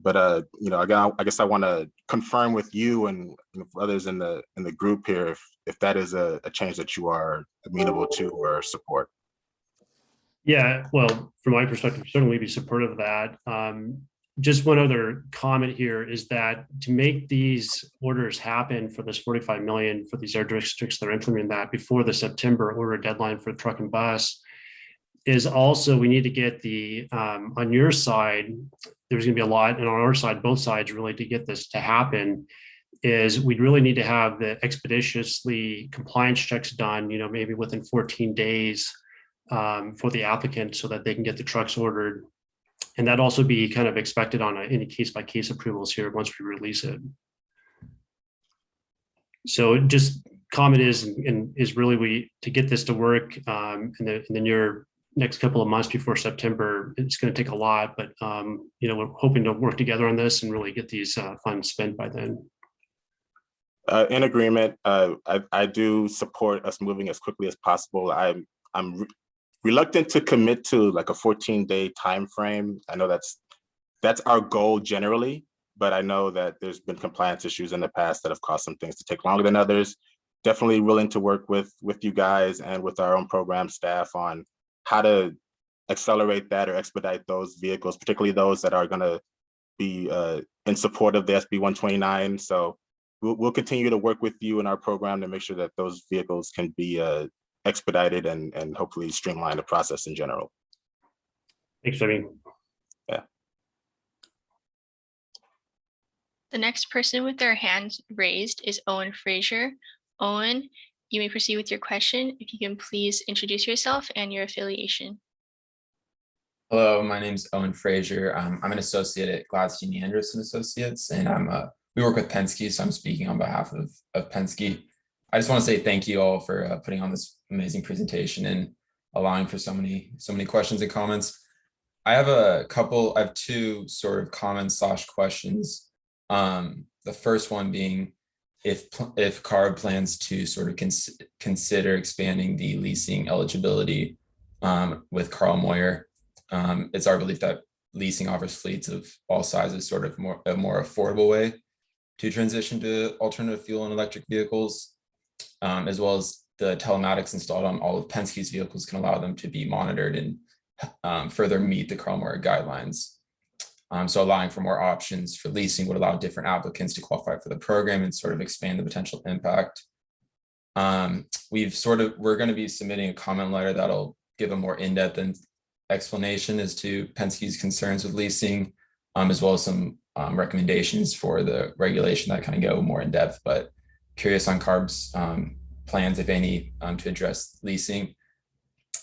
But again, I guess I want to confirm with you and others in the group here if that is a change that you are amenable to or support. Yeah, well, from my perspective, certainly be supportive of that. Just one other comment here is that to make these orders happen for this 45 million for these air districts that are implementing that before the September order deadline for truck and bus is also, we need to get on your side, there's going to be a lot, and on our side, both sides really, to get this to happen, is we'd really need to have the expeditiously compliance checks done, maybe within 14 days for the applicant so that they can get the trucks ordered. And that also be kind of expected on any case-by-case approvals here once we release it. So just comment is really to get this to work in the near next couple of months before September. It's going to take a lot, but we're hoping to work together on this and really get these funds spent by then. In agreement. I do support us moving as quickly as possible. I'm reluctant to commit to like a 14-day time frame. I know that's our goal generally, but I know that there's been compliance issues in the past that have caused some things to take longer than others. Definitely willing to work with you guys and with our own program staff on how to accelerate that or expedite those vehicles, particularly those that are going to be in support of the SB 129. So we'll continue to work with you in our program to make sure that those vehicles can be expedited and hopefully streamline the process in general. Thanks, Jimmy. Yeah. The next person with their hand raised is Owen Frazier. Owen, you may proceed with your question. If you can please introduce yourself and your affiliation. Hello, my name is Owen Frazier. I'm an associate at Gladstein Anderson Associates, and we work with Penske, so I'm speaking on behalf of Penske. I just want to say thank you all for putting on this amazing presentation and allowing for so many questions and comments. I have two sort of comments / questions. The first one being if CARB plans to sort of consider expanding the leasing eligibility with Carl Moyer. It's our belief that leasing offers fleets of all sizes sort of a more affordable way to transition to alternative fuel and electric vehicles, as well as the telematics installed on all of Penske's vehicles can allow them to be monitored and further meet the Carl Moyer Guidelines. So allowing for more options for leasing would allow different applicants to qualify for the program and sort of expand the potential impact. We're going to be submitting a comment letter that'll give a more in-depth explanation as to Penske's concerns with leasing, as well as some recommendations for the regulation that kind of go more in depth, but curious on CARB's plans, if any, to address leasing.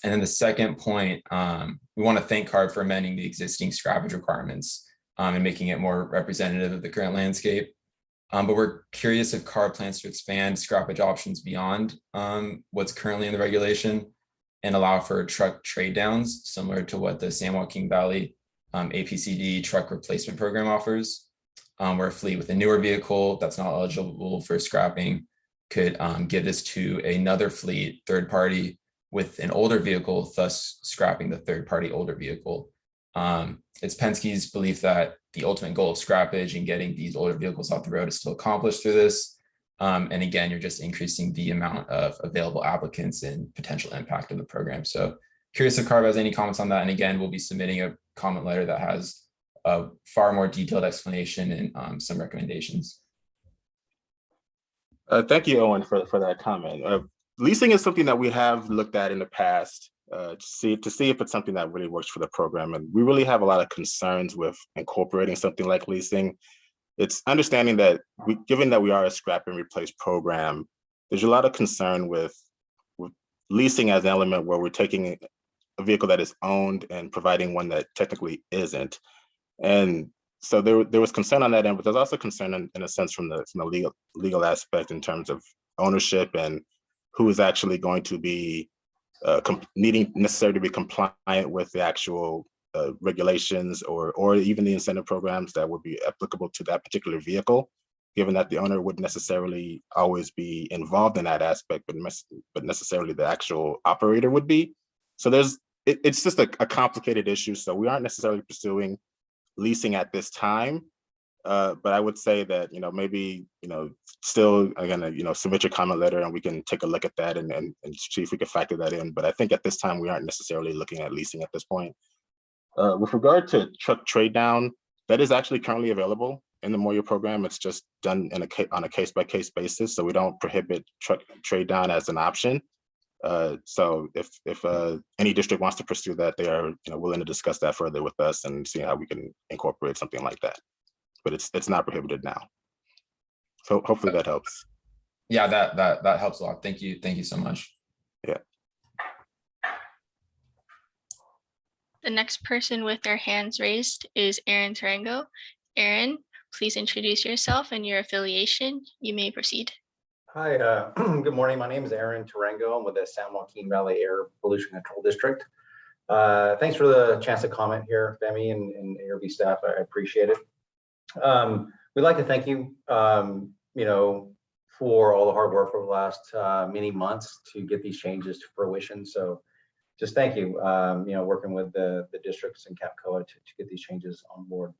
And then the second point, we want to thank CARB for amending the existing scrappage requirements and making it more representative of the current landscape. But we're curious if CARB plans to expand scrappage options beyond what's currently in the regulation and allow for truck trade downs, similar to what the San Joaquin Valley APCD truck replacement program offers, where a fleet with a newer vehicle that's not eligible for scrapping could give this to another fleet, third party, with an older vehicle, thus scrapping the third party older vehicle. It's Penske's belief that the ultimate goal of scrappage and getting these older vehicles off the road is still accomplished through this. And again, you're just increasing the amount of available applicants and potential impact of the program. So curious if CARB has any comments on that. And again, we'll be submitting a comment letter that has a far more detailed explanation and some recommendations. Thank you, Owen, for that comment. Leasing is something that we have looked at in the past to see if it's something that really works for the program. And we really have a lot of concerns with incorporating something like leasing. It's understanding that given that we are a scrap and replace program, there's a lot of concern with leasing as an element where we're taking a vehicle that is owned and providing one that technically isn't. And so there was concern on that end, but there's also concern in a sense from the legal aspect in terms of ownership and who is actually going to be needing necessarily to be compliant with the actual regulations or even the incentive programs that would be applicable to that particular vehicle, given that the owner wouldn't necessarily always be involved in that aspect, but necessarily the actual operator would be. So it's just a complicated issue. So we aren't necessarily pursuing leasing at this time. But I would say that, maybe, still, again, submit your comment letter and we can take a look at that and see if we can factor that in. But I think at this time, we aren't necessarily looking at leasing at this point. With regard to truck trade down, that is actually currently available in the Moyer program. It's just done on a case-by-case basis. So we don't prohibit truck trade down as an option. So if any district wants to pursue that, they are willing to discuss that further with us and see how we can incorporate something like that. But it's not prohibited now. So hopefully that helps. Yeah, that helps a lot. Thank you so much. Yeah. The next person with their hands raised is Aaron Tarango. Aaron, please introduce yourself and your affiliation. You may proceed. Hi, good morning. My name is Aaron Tarango. I'm with the San Joaquin Valley Air Pollution Control District. Thanks for the chance to comment here, Femi and ARB staff. I appreciate it. We'd like to thank you, for all the hard work over the last many months to get these changes to fruition. So just thank you, working with the districts and CAPCOA to get these changes on board.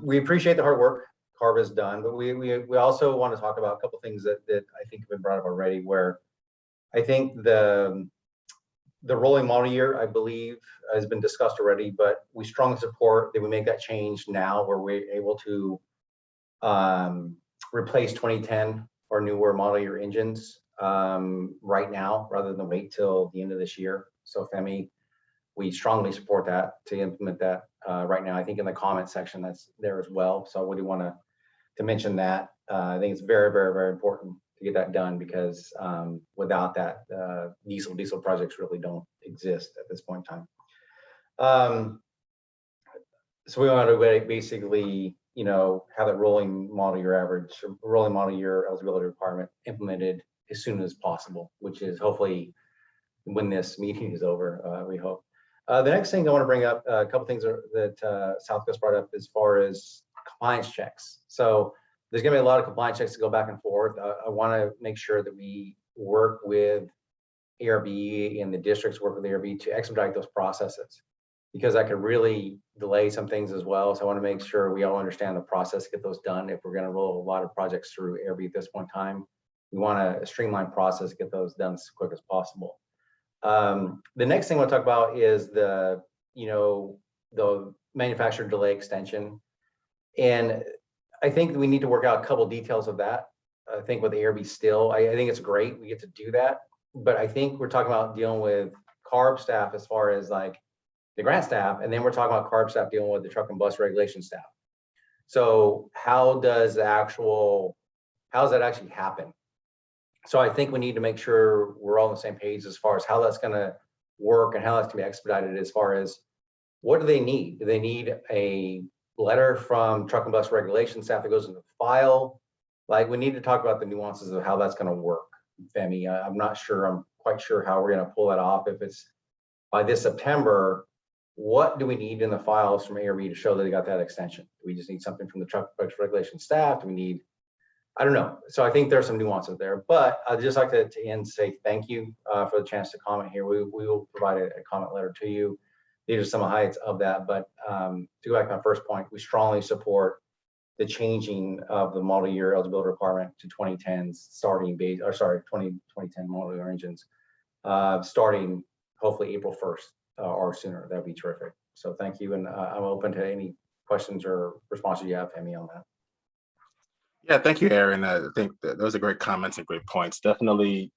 We appreciate the hard work CARB has done, but we also want to talk about a couple of things that I think have been brought up already, where I think the rolling model year, I believe, has been discussed already, but we strongly support that we make that change now where we're able to replace 2010 or newer model year engines right now, rather than wait till the end of this year. So Femi, we strongly support that, to implement that right now. I think in the comment section that's there as well. So I really want to mention that. I think it's very, very, very important to get that done, because without that, diesel projects really don't exist at this point in time. So we want to basically, have that rolling model year average, rolling model year eligibility requirement implemented as soon as possible, which is hopefully when this meeting is over, we hope. The next thing I want to bring up, a couple things that Southwest brought up as far as compliance checks. So there's going to be a lot of compliance checks to go back and forth. I want to make sure that we work with ARB and the districts work with ARB to expedite those processes, because that could really delay some things as well. So I want to make sure we all understand the process to get those done. If we're going to roll a lot of projects through ARB at this point in time, we want a streamlined process to get those done as quick as possible. The next thing I want to talk about is the manufacturer delay extension. And I think we need to work out a couple of details of that. I think with ARB still, I think it's great we get to do that. But I think we're talking about dealing with CARB staff as far as like the grant staff, and then we're talking about CARB staff dealing with the truck and bus regulation staff. So how does that actually happen? So I think we need to make sure we're all on the same page as far as how that's going to work and how that's going to be expedited, as far as what do they need? Do they need a letter from truck and bus regulation staff that goes in the file? Like, we need to talk about the nuances of how that's going to work, Femi. I'm not sure. I'm quite sure how we're going to pull that off. If it's by this September, what do we need in the files from ARB to show that they got that extension? Do we just need something from the truck and bus regulation staff? Do we need, I don't know. So I think there's some nuances there, but I'd just like to end say thank you for the chance to comment here. We will provide a comment letter to you. These are some highlights of that, but to go back to my first point, we strongly support the changing of the model year eligibility requirement to 2010s starting base, or sorry, 2010 model year engines, starting hopefully April 1st or sooner. That'd be terrific. So thank you, and I'm open to any questions or responses you have, Femi, on that. Yeah, thank you, Aaron. I think that those are great comments and great points. Definitely,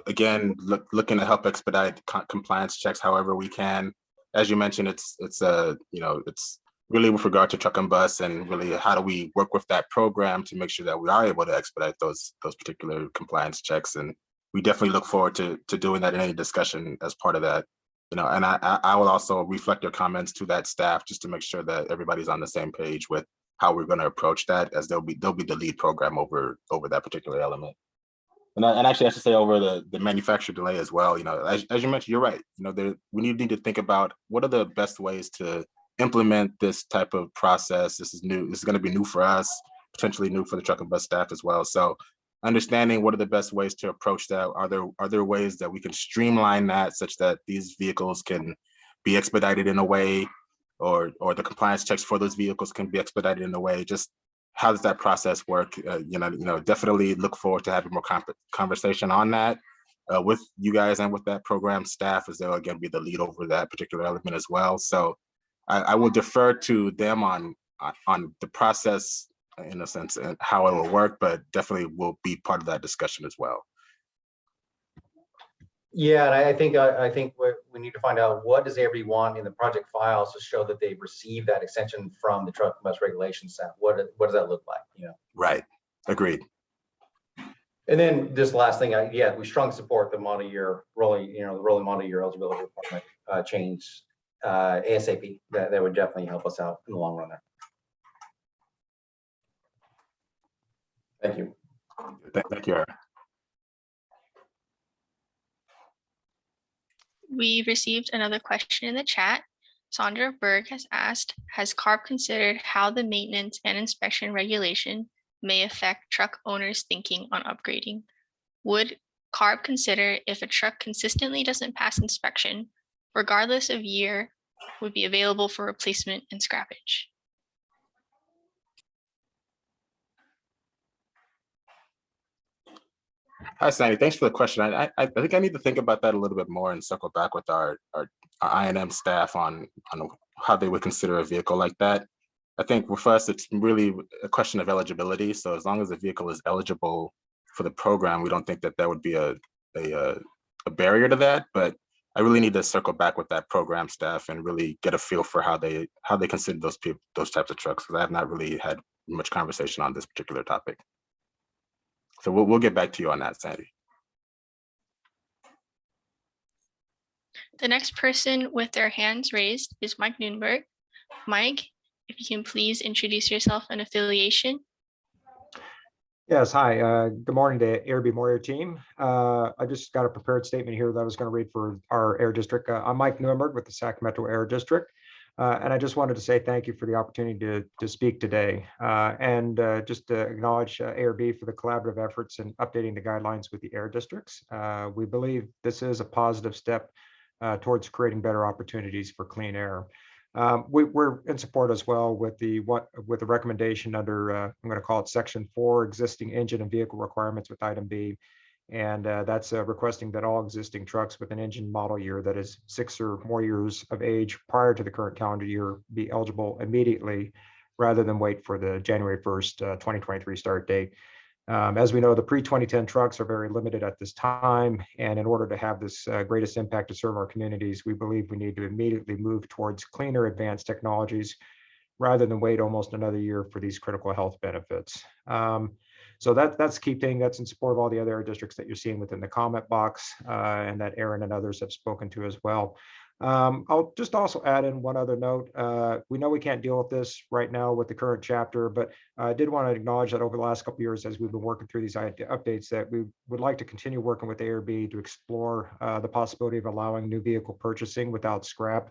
again, looking to help expedite compliance checks however we can. As you mentioned, it's really with regard to truck and bus, and really how do we work with that program to make sure that we are able to expedite those particular compliance checks. And we definitely look forward to doing that in any discussion as part of that. And I will also reflect your comments to that staff just to make sure that everybody's on the same page with how we're going to approach that, as they'll be the lead program over that particular element. And actually, I should say over the manufacturer delay as well. As you mentioned, you're right. We need to think about what are the best ways to implement this type of process. This is new. This is going to be new for us, potentially new for the truck and bus staff as well. So understanding what are the best ways to approach that. Are there ways that we can streamline that such that these vehicles can be expedited in a way, or the compliance checks for those vehicles can be expedited in a way? Just how does that process work? Definitely look forward to having more conversation on that with you guys and with that program staff, as they'll again be the lead over that particular element as well. So I will defer to them on the process in a sense and how it will work, but definitely will be part of that discussion as well. Yeah, and I think we need to find out, what does ARB want in the project files to show that they've received that extension from the truck and bus regulation staff? What does that look like? Right. Agreed. And then this last thing, we strongly support the model year rolling, the rolling model year eligibility requirement change ASAP. That would definitely help us out in the long run there. Thank you. Thank you, Aaron. We received another question in the chat. Sandra Berg has asked, has CARB considered how the maintenance and inspection regulation may affect truck owners thinking on upgrading? Would CARB consider if a truck consistently doesn't pass inspection, regardless of year, would be available for replacement and scrappage? Hi, Sandy. Thanks for the question. I think I need to think about that a little bit more and circle back with our I&M staff on how they would consider a vehicle like that. I think for us, it's really a question of eligibility. So as long as the vehicle is eligible for the program, we don't think that would be a barrier to that. But I really need to circle back with that program staff and really get a feel for how they consider those types of trucks, because I have not really had much conversation on this particular topic. So we'll get back to you on that, Sandy. The next person with their hands raised is Mike Nunberg. Mike, if you can please introduce yourself and affiliation. Yes, hi. Good morning to Carl Moyer team. I just got a prepared statement here that I was going to read for our air district. I'm Mike Nunberg with the Sacramento Air District. And I just wanted to say thank you for the opportunity to speak today and just to acknowledge ARB for the collaborative efforts in updating the guidelines with the air districts. We believe this is a positive step towards creating better opportunities for clean air. We're in support as well with the recommendation under, I'm going to call it Section 4, existing engine and vehicle requirements with item B. And that's requesting that all existing trucks with an engine model year that is 6 or more years of age prior to the current calendar year be eligible immediately rather than wait for the January 1st, 2023 start date. As we know, the pre-2010 trucks are very limited at this time. And in order to have this greatest impact to serve our communities, we believe we need to immediately move towards cleaner advanced technologies rather than wait almost another year for these critical health benefits. So that's a key thing. That's in support of all the other air districts that you're seeing within the comment box and that Aaron and others have spoken to as well. I'll just also add in one other note. We know we can't deal with this right now with the current chapter, but I did want to acknowledge that over the last couple of years, as we've been working through these updates, that we would like to continue working with ARB to explore the possibility of allowing new vehicle purchasing without scrap.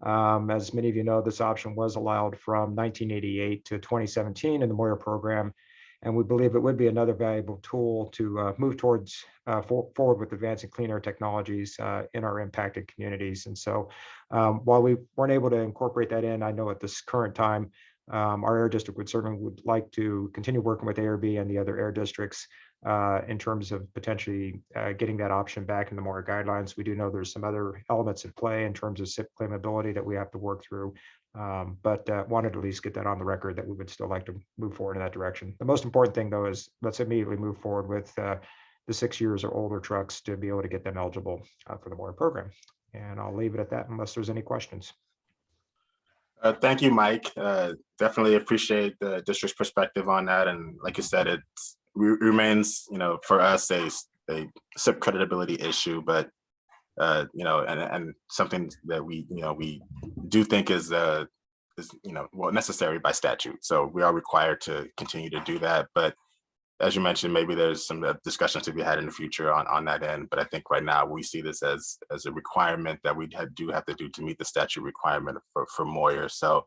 As many of you know, this option was allowed from 1988 to 2017 in the Moyer program. And we believe it would be another valuable tool to move towards forward with advancing clean air technologies in our impacted communities. And so while we weren't able to incorporate that in, I know at this current time, our air district would like to continue working with ARB and the other air districts in terms of potentially getting that option back in the Moyer guidelines. We do know there's some other elements at play in terms of SIP claimability that we have to work through. But wanted to at least get that on the record that we would still like to move forward in that direction. The most important thing, though, is let's immediately move forward with the 6 years or older trucks to be able to get them eligible for the Moyer program. And I'll leave it at that unless there's any questions. Thank you, Mike. Definitely appreciate the district's perspective on that. And like you said, it remains, for us a SIP creditability issue, but and something that we do think is necessary by statute. So we are required to continue to do that. But as you mentioned, maybe there's some discussions to be had in the future on that end. But I think right now we see this as a requirement that we do have to do to meet the statute requirement for Moyer. So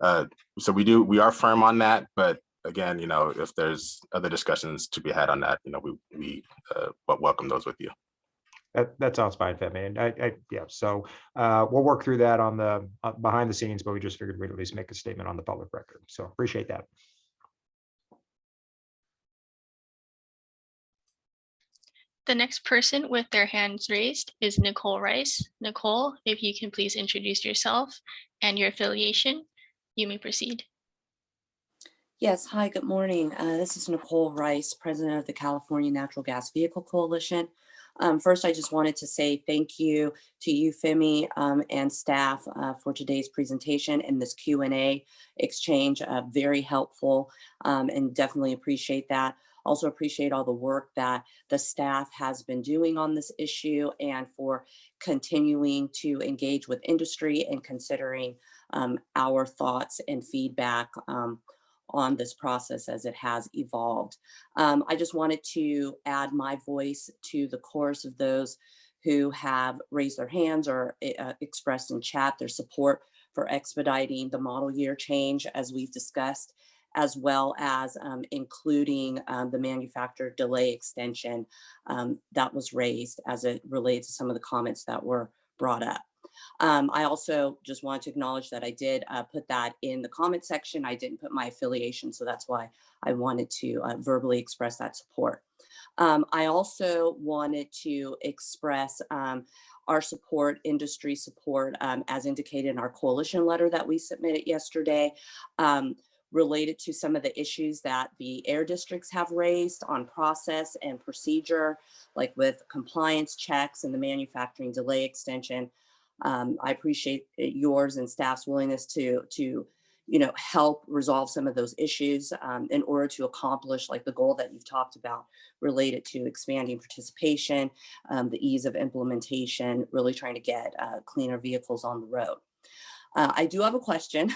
we are firm on that. But again, if there's other discussions to be had on that, we welcome those with you. That sounds fine, Femi. And yeah, so we'll work through that on the behind the scenes, but we just figured we'd at least make a statement on the public record. So appreciate that. The next person with their hands raised is Nicole Rice. Nicole, if you can please introduce yourself and your affiliation, you may proceed. Yes, hi, good morning. This is Nicole Rice, president of the California Natural Gas Vehicle Coalition. First, I just wanted to say thank you to you, Femi, and staff for today's presentation and this Q&A exchange. Very helpful and definitely appreciate that. Also appreciate all the work that the staff has been doing on this issue and for continuing to engage with industry and considering our thoughts and feedback on this process as it has evolved. I just wanted to add my voice to the chorus of those who have raised their hands or expressed in chat their support for expediting the model year change as we've discussed, as well as including the manufacturer delay extension that was raised as it relates to some of the comments that were brought up. I also just want to acknowledge that I did put that in the comment section. I didn't put my affiliation, so that's why I wanted to verbally express that support. I also wanted to express our support, industry support, as indicated in our coalition letter that we submitted yesterday, related to some of the issues that the air districts have raised on process and procedure, like with compliance checks and the manufacturing delay extension. I appreciate yours and staff's willingness to help resolve some of those issues in order to accomplish like the goal that you've talked about related to expanding participation, the ease of implementation, really trying to get cleaner vehicles on the road. I do have a question,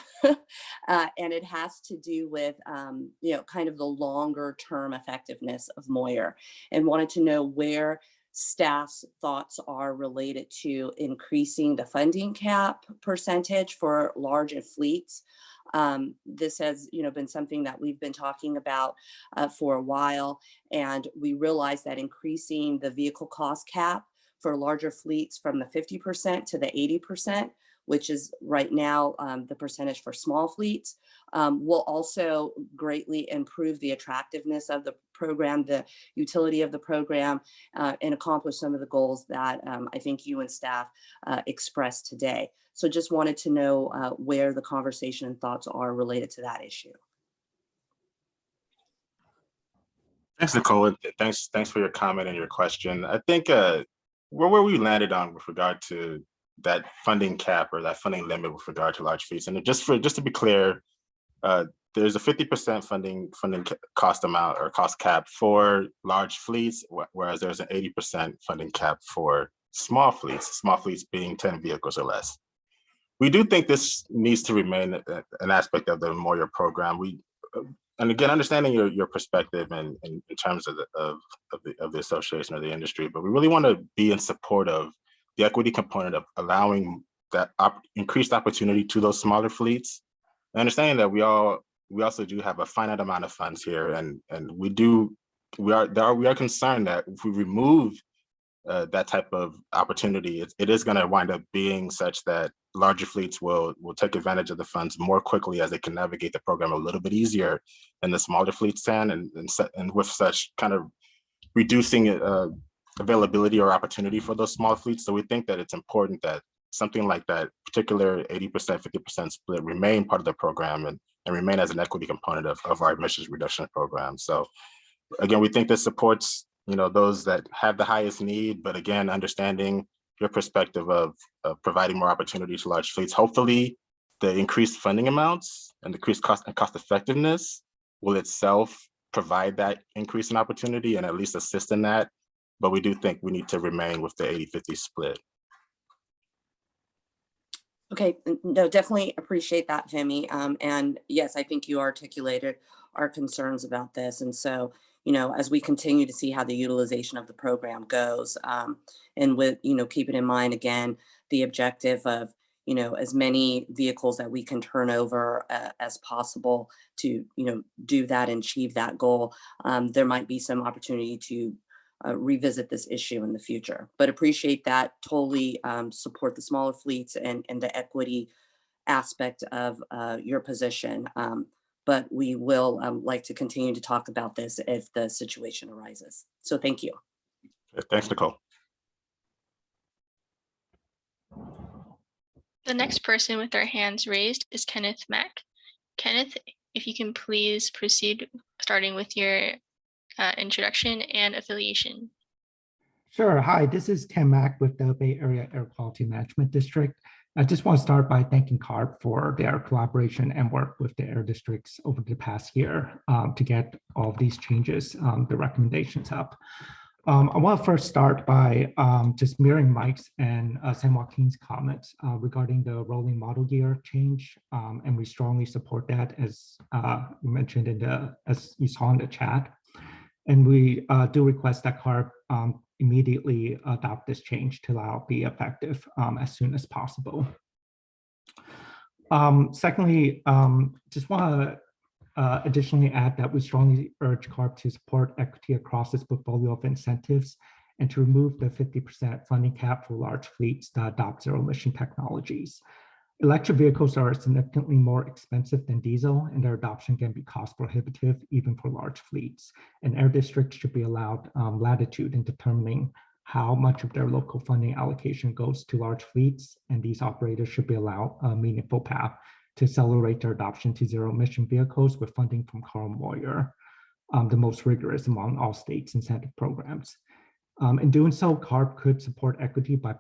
and it has to do with, kind of the longer term effectiveness of Moyer, and wanted to know where staff's thoughts are related to increasing the funding cap percentage for larger fleets. This has, been something that we've been talking about for a while, and we realize that increasing the vehicle cost cap for larger fleets from the 50% to the 80%, which is right now the percentage for small fleets, will also greatly improve the attractiveness of the program, the utility of the program, and accomplish some of the goals that I think you and staff expressed today. So just wanted to know where the conversation and thoughts are related to that issue. Thanks, Nicole. Thanks for your comment and your question. I think where we landed on with regard to that funding cap or that funding limit with regard to large fleets, and just to be clear, there's a 50% funding cost amount or cost cap for large fleets, whereas there's an 80% funding cap for small fleets being 10 vehicles or less. We do think this needs to remain an aspect of the Moyer program. And again, understanding your perspective and in terms of the association or the industry, but we really want to be in support of the equity component of allowing that increased opportunity to those smaller fleets. Understanding that we also do have a finite amount of funds here, and we are concerned that if we remove that type of opportunity, it is going to wind up being such that larger fleets will take advantage of the funds more quickly as they can navigate the program a little bit easier than the smaller fleets can, and with such kind of reducing availability or opportunity for those small fleets. So we think that it's important that something like that particular 80%, 50% split remain part of the program and remain as an equity component of our emissions reduction program. So again, we think this supports those that have the highest need, but again, understanding your perspective of providing more opportunity to large fleets. Hopefully the increased funding amounts and decreased cost effectiveness will itself provide that increase in opportunity and at least assist in that. But we do think we need to remain with the 80-50 split. Okay, no, definitely appreciate that, Femi. And yes, I think you articulated our concerns about this. And so, as we continue to see how the utilization of the program goes, and with, keeping in mind, again, the objective of, as many vehicles that we can turn over as possible to, do that and achieve that goal, there might be some opportunity to revisit this issue in the future, but appreciate that. Totally support the smaller fleets and the equity aspect of your position. But we will like to continue to talk about this if the situation arises. So thank you. Thanks, Nicole. The next person with their hands raised is Kenneth Mack. Kenneth, if you can please proceed, starting with your introduction and affiliation. Sure. Hi, this is Tim Mack with the Bay Area Air Quality Management District. I just want to start by thanking CARB for their collaboration and work with the air districts over the past year to get all of these changes, the recommendations up. I want to first start by just mirroring Mike's and San Joaquin's comments regarding the rolling model year change, and we strongly support that, as you mentioned as you saw in the chat. And we do request that CARB immediately adopt this change to allow it be effective as soon as possible. Secondly, just want to additionally add that we strongly urge CARB to support equity across its portfolio of incentives and to remove the 50% funding cap for large fleets that adopt zero emission technologies. Electric vehicles are significantly more expensive than diesel, and their adoption can be cost prohibitive even for large fleets. And air districts should be allowed latitude in determining how much of their local funding allocation goes to large fleets, and these operators should be allowed a meaningful path to accelerate their adoption to zero emission vehicles with funding from Carl Moyer, the most rigorous among all states' incentive programs. In doing so, CARB could support equity by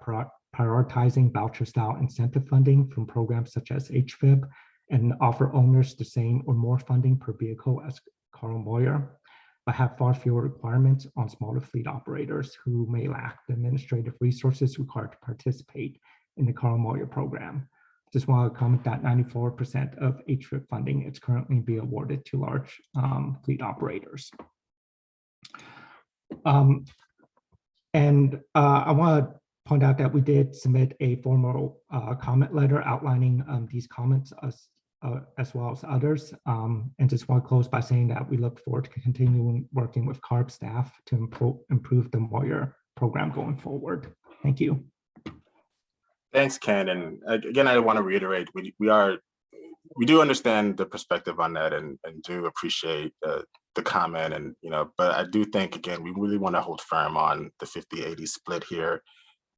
prioritizing voucher-style incentive funding from programs such as HVIP and offer owners the same or more funding per vehicle as Carl Moyer, but have far fewer requirements on smaller fleet operators who may lack the administrative resources required to participate in the Carl Moyer program. Just want to comment that 94% of HVIP funding is currently being awarded to large fleet operators. And I want to point out that we did submit a formal comment letter outlining these comments as well as others. And just want to close by saying that we look forward to continuing working with CARB staff to improve the Moyer program going forward. Thank you. Thanks, Ken. And again, I want to reiterate, we do understand the perspective on that and do appreciate the comment. And, but I do think, again, we really want to hold firm on the 50-80 split here.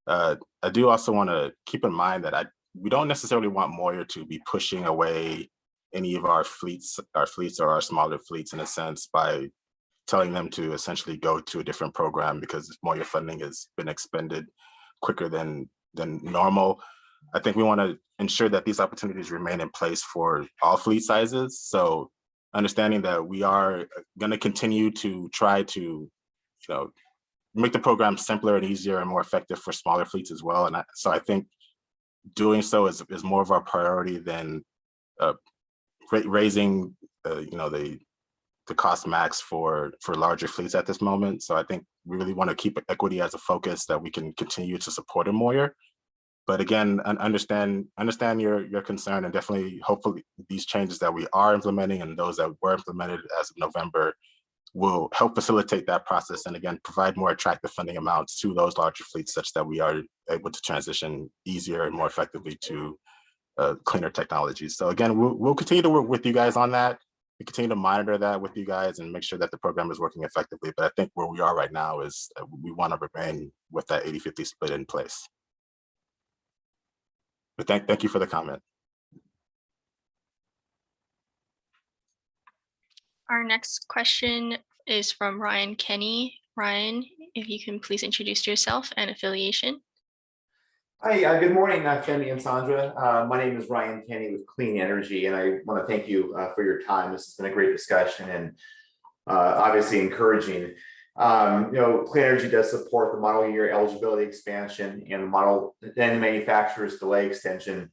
I do also want to keep in mind that we don't necessarily want Moyer to be pushing away any of our fleets or our smaller fleets in a sense by telling them to essentially go to a different program because Moyer funding has been expended quicker than normal. I think we want to ensure that these opportunities remain in place for all fleet sizes. So understanding that we are going to continue to try to, make the program simpler and easier and more effective for smaller fleets as well. And so I think doing so is more of our priority than raising, the cost max for larger fleets at this moment. So I think we really want to keep equity as a focus that we can continue to support in Moyer. But again, understand your concern, and definitely, hopefully, these changes that we are implementing and those that were implemented as of November will help facilitate that process and again provide more attractive funding amounts to those larger fleets, such that we are able to transition easier and more effectively to cleaner technologies. So again, we'll continue to work with you guys on that. We continue to monitor that with you guys and make sure that the program is working effectively. But I think where we are right now is we want to remain with that 80-50 split in place. But thank you for the comment. Our next question is from Ryan Kenny. Ryan, if you can please introduce yourself and affiliation. Hi, good morning, Femi and Sandra. My name is Ryan Kenny with Clean Energy, and I want to thank you for your time. This has been a great discussion and obviously encouraging. Clean Energy does support the model year eligibility expansion and the manufacturer's delay extension.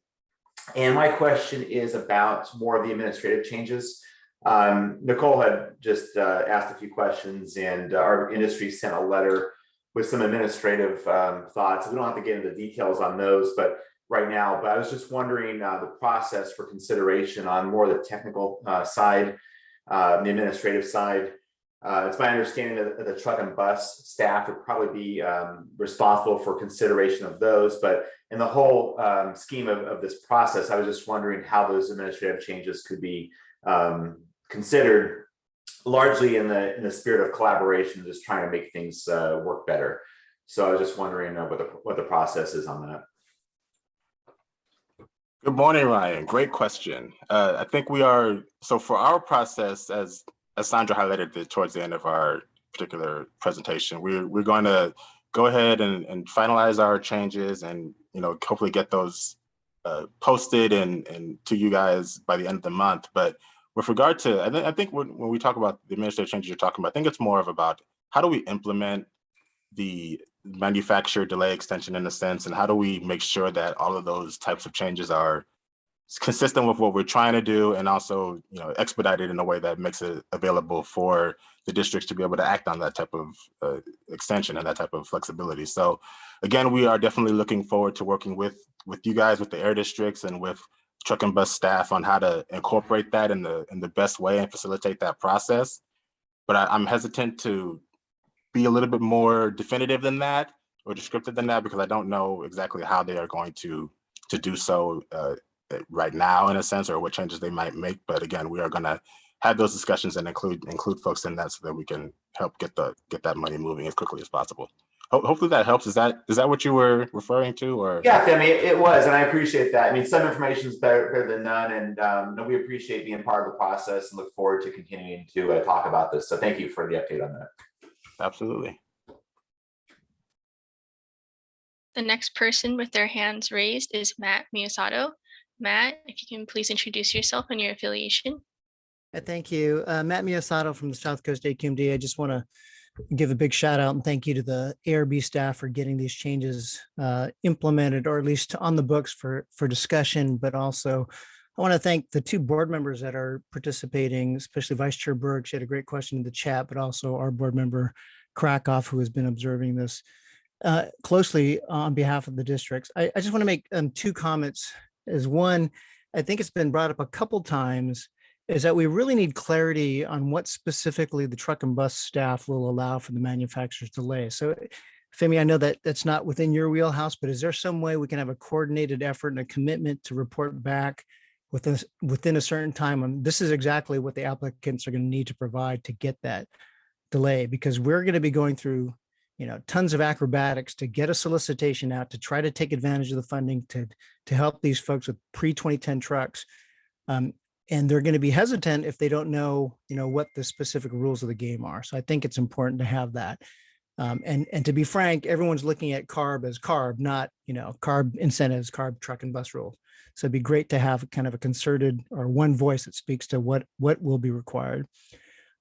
And my question is about more of the administrative changes. Nicole had just asked a few questions, and our industry sent a letter with some administrative thoughts. We don't have to get into details on those, but right now, but I was just wondering the process for consideration on more of the technical side, the administrative side. It's my understanding that the truck and bus staff would probably be responsible for consideration of those, but in the whole scheme of this process, I was just wondering how those administrative changes could be considered, largely in the spirit of collaboration, just trying to make things work better. So I was just wondering what the process is on that. Good morning, Ryan. Great question. I think so for our process, as Sandra highlighted towards the end of our particular presentation, we're going to go ahead and finalize our changes and, hopefully get those posted and to you guys by the end of the month. But with regard to, I think when we talk about the administrative changes you're talking about, I think it's more of about how do we implement the manufacturer delay extension in a sense, and how do we make sure that all of those types of changes are consistent with what we're trying to do, and also expedited in a way that makes it available for the districts to be able to act on that type of extension and that type of flexibility. So again, we are definitely looking forward to working with you guys, with the air districts, and with truck and bus staff on how to incorporate that in the best way and facilitate that process. But I'm hesitant to be a little bit more definitive than that or descriptive than that, because I don't know exactly how they are going to do so right now, in a sense, or what changes they might make. But again, we are going to have those discussions and include folks in that so that we can help get that money moving as quickly as possible. Hopefully that helps. Is that what you were referring to? Or yeah, Femi, it was, and I appreciate that. I mean, some information is better than none, and we appreciate being part of the process and look forward to continuing to talk about this. So thank you for the update on that. Absolutely. The next person with their hands raised is Matt Miyasato. Matt, if you can please introduce yourself and your affiliation. Thank you. Matt Miyasato from the South Coast AQMD. I just want to give a big shout out and thank you to the ARB staff for getting these changes implemented, or at least on the books for discussion. But also, I want to thank the two board members that are participating, especially Vice Chair Burke. She had a great question in the chat, but also our board member Krakoff, who has been observing this closely on behalf of the districts. I just want to make two comments. As one, I think it's been brought up a couple times, is that we really need clarity on what specifically the truck and bus staff will allow for the manufacturer's delay. So Femi, I know that that's not within your wheelhouse, but is there some way we can have a coordinated effort and a commitment to report back within a certain time? This is exactly what the applicants are going to need to provide to get that delay, because we're going to be going through tons of acrobatics to get a solicitation out to try to take advantage of the funding to help these folks with pre-2010 trucks. And they're going to be hesitant if they don't know, what the specific rules of the game are. So I think it's important to have that. And to be frank, everyone's looking at CARB as CARB, not, CARB incentives, CARB truck and bus rules. So it'd be great to have kind of a concerted or one voice that speaks to what will be required.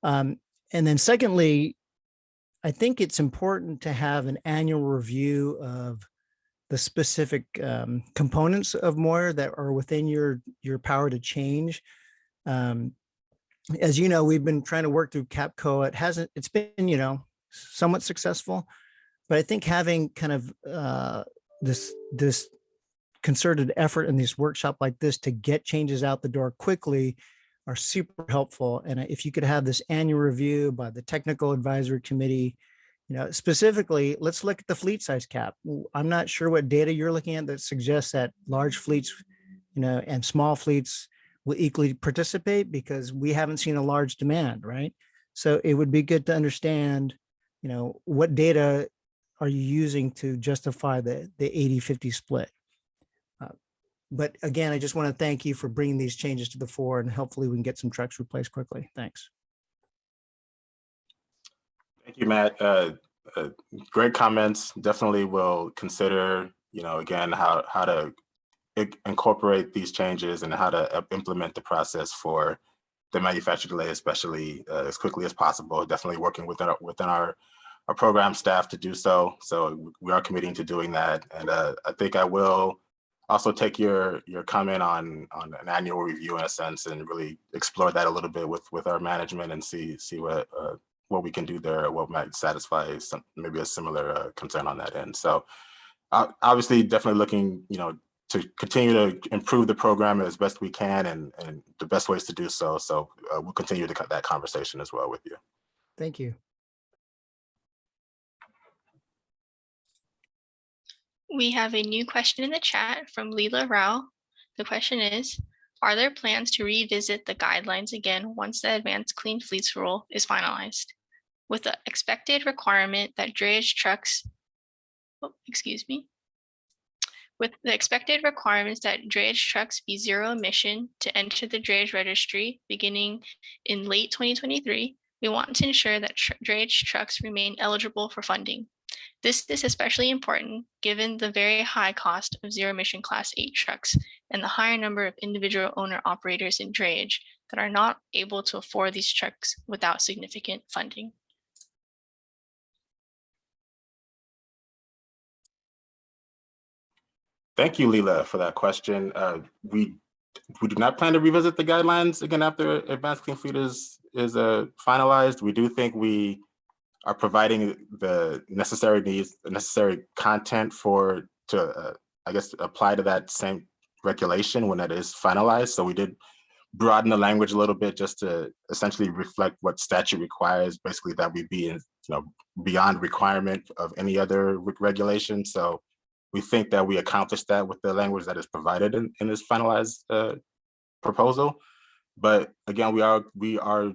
And then secondly, I think it's important to have an annual review of the specific components of Moyer that are within your power to change. As you know, we've been trying to work through CAPCO. It's been, somewhat successful, but I think having kind of this concerted effort in this workshop like this to get changes out the door quickly are super helpful. And if you could have this annual review by the technical advisory committee, specifically, let's look at the fleet size cap. I'm not sure what data you're looking at that suggests that large fleets, and small fleets will equally participate, because we haven't seen a large demand, right? So it would be good to understand, what data are you using to justify the 80-50 split? But again, I just want to thank you for bringing these changes to the fore, and hopefully we can get some trucks replaced quickly. Thanks. Thank you, Matt. Great comments. Definitely will consider, again, how to incorporate these changes and how to implement the process for the manufacturer delay, especially as quickly as possible. Definitely working within our program staff to do so. So we are committing to doing that. And I think I will also take your comment on an annual review in a sense, and really explore that a little bit with our management and see what we can do there, what might satisfy maybe a similar concern on that end. So obviously definitely looking, to continue to improve the program as best we can, and the best ways to do so. So we'll continue that conversation as well with you. Thank you. We have a new question in the chat from Leela Rao. The question is, are there plans to revisit the guidelines again once the Advanced Clean Fleets rule is finalized? With the expected requirement that drayage trucks, with the expected requirements that drayage trucks be zero emission to enter the drayage registry beginning in late 2023, we want to ensure that drayage trucks remain eligible for funding. This is especially important given the very high cost of zero emission Class 8 trucks and the higher number of individual owner operators in drayage that are not able to afford these trucks without significant funding. Thank you, Leela, for that question. We do not plan to revisit the guidelines again after Advanced Clean Fleet is finalized. We do think we are providing the necessary needs, the necessary content to I guess apply to that same regulation when that is finalized. So we did broaden the language a little bit just to essentially reflect what statute requires, basically that we be in, beyond requirement of any other regulation. So we think that we accomplished that with the language that is provided in this finalized proposal. But again, we are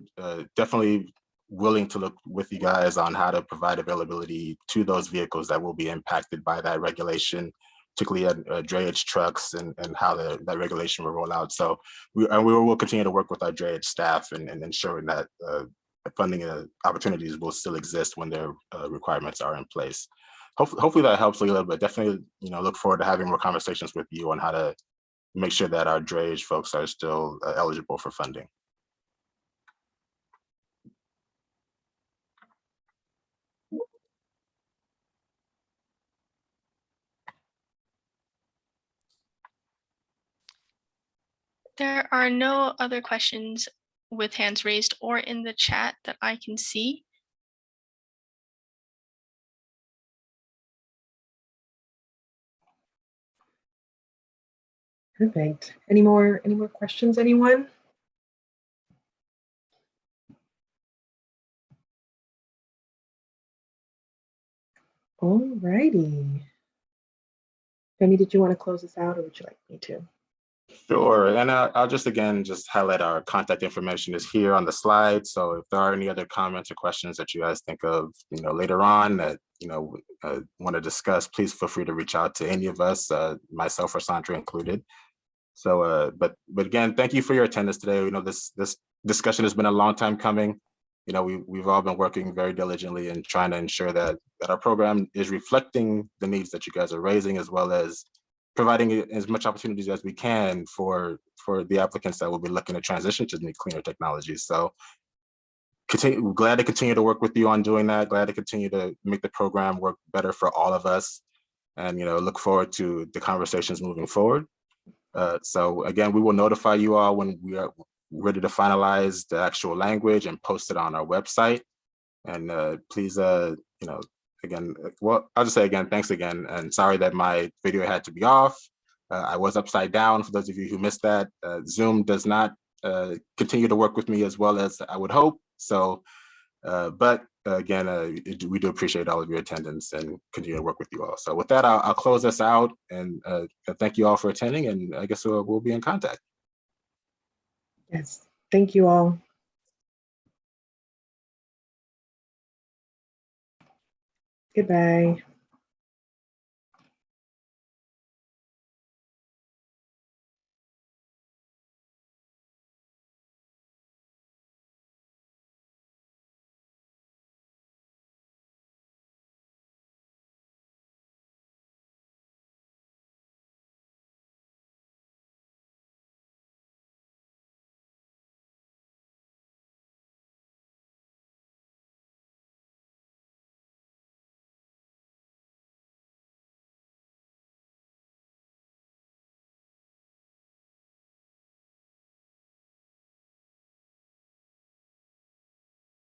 definitely willing to look with you guys on how to provide availability to those vehicles that will be impacted by that regulation, particularly drayage trucks and how that regulation will roll out. So we will continue to work with our drayage staff and ensuring that funding opportunities will still exist when their requirements are in place. Hopefully that helps a little bit. Definitely, look forward to having more conversations with you on how to make sure that our drayage folks are still eligible for funding. There are no other questions with hands raised or in the chat that I can see. Perfect. Any more questions, anyone? All righty. Femi, did you want to close this out or would you like me to? Sure, and I'll just highlight our contact information is here on the slide. So if there are any other comments or questions that you guys think of, later on that want to discuss, please feel free to reach out to any of us, myself or Sandra included. So, but again, thank you for your attendance today. This discussion has been a long time coming. We've all been working very diligently and trying to ensure that our program is reflecting the needs that you guys are raising, as well as providing as much opportunities as we can for the applicants that will be looking to transition to the cleaner technologies. So glad to continue to work with you on doing that. Glad to continue to make the program work better for all of us, and look forward to the conversations moving forward. So again, we will notify you all when we are ready to finalize the actual language and post it on our website. And please, again, well, I'll just say again, thanks again, and sorry that my video had to be off. I was upside down for those of you who missed that. Zoom does not continue to work with me as well as I would hope. So, but again, we do appreciate all of your attendance and continue to work with you all. So with that, I'll close us out, and thank you all for attending, and I guess we'll be in contact. Yes, thank you all. Goodbye.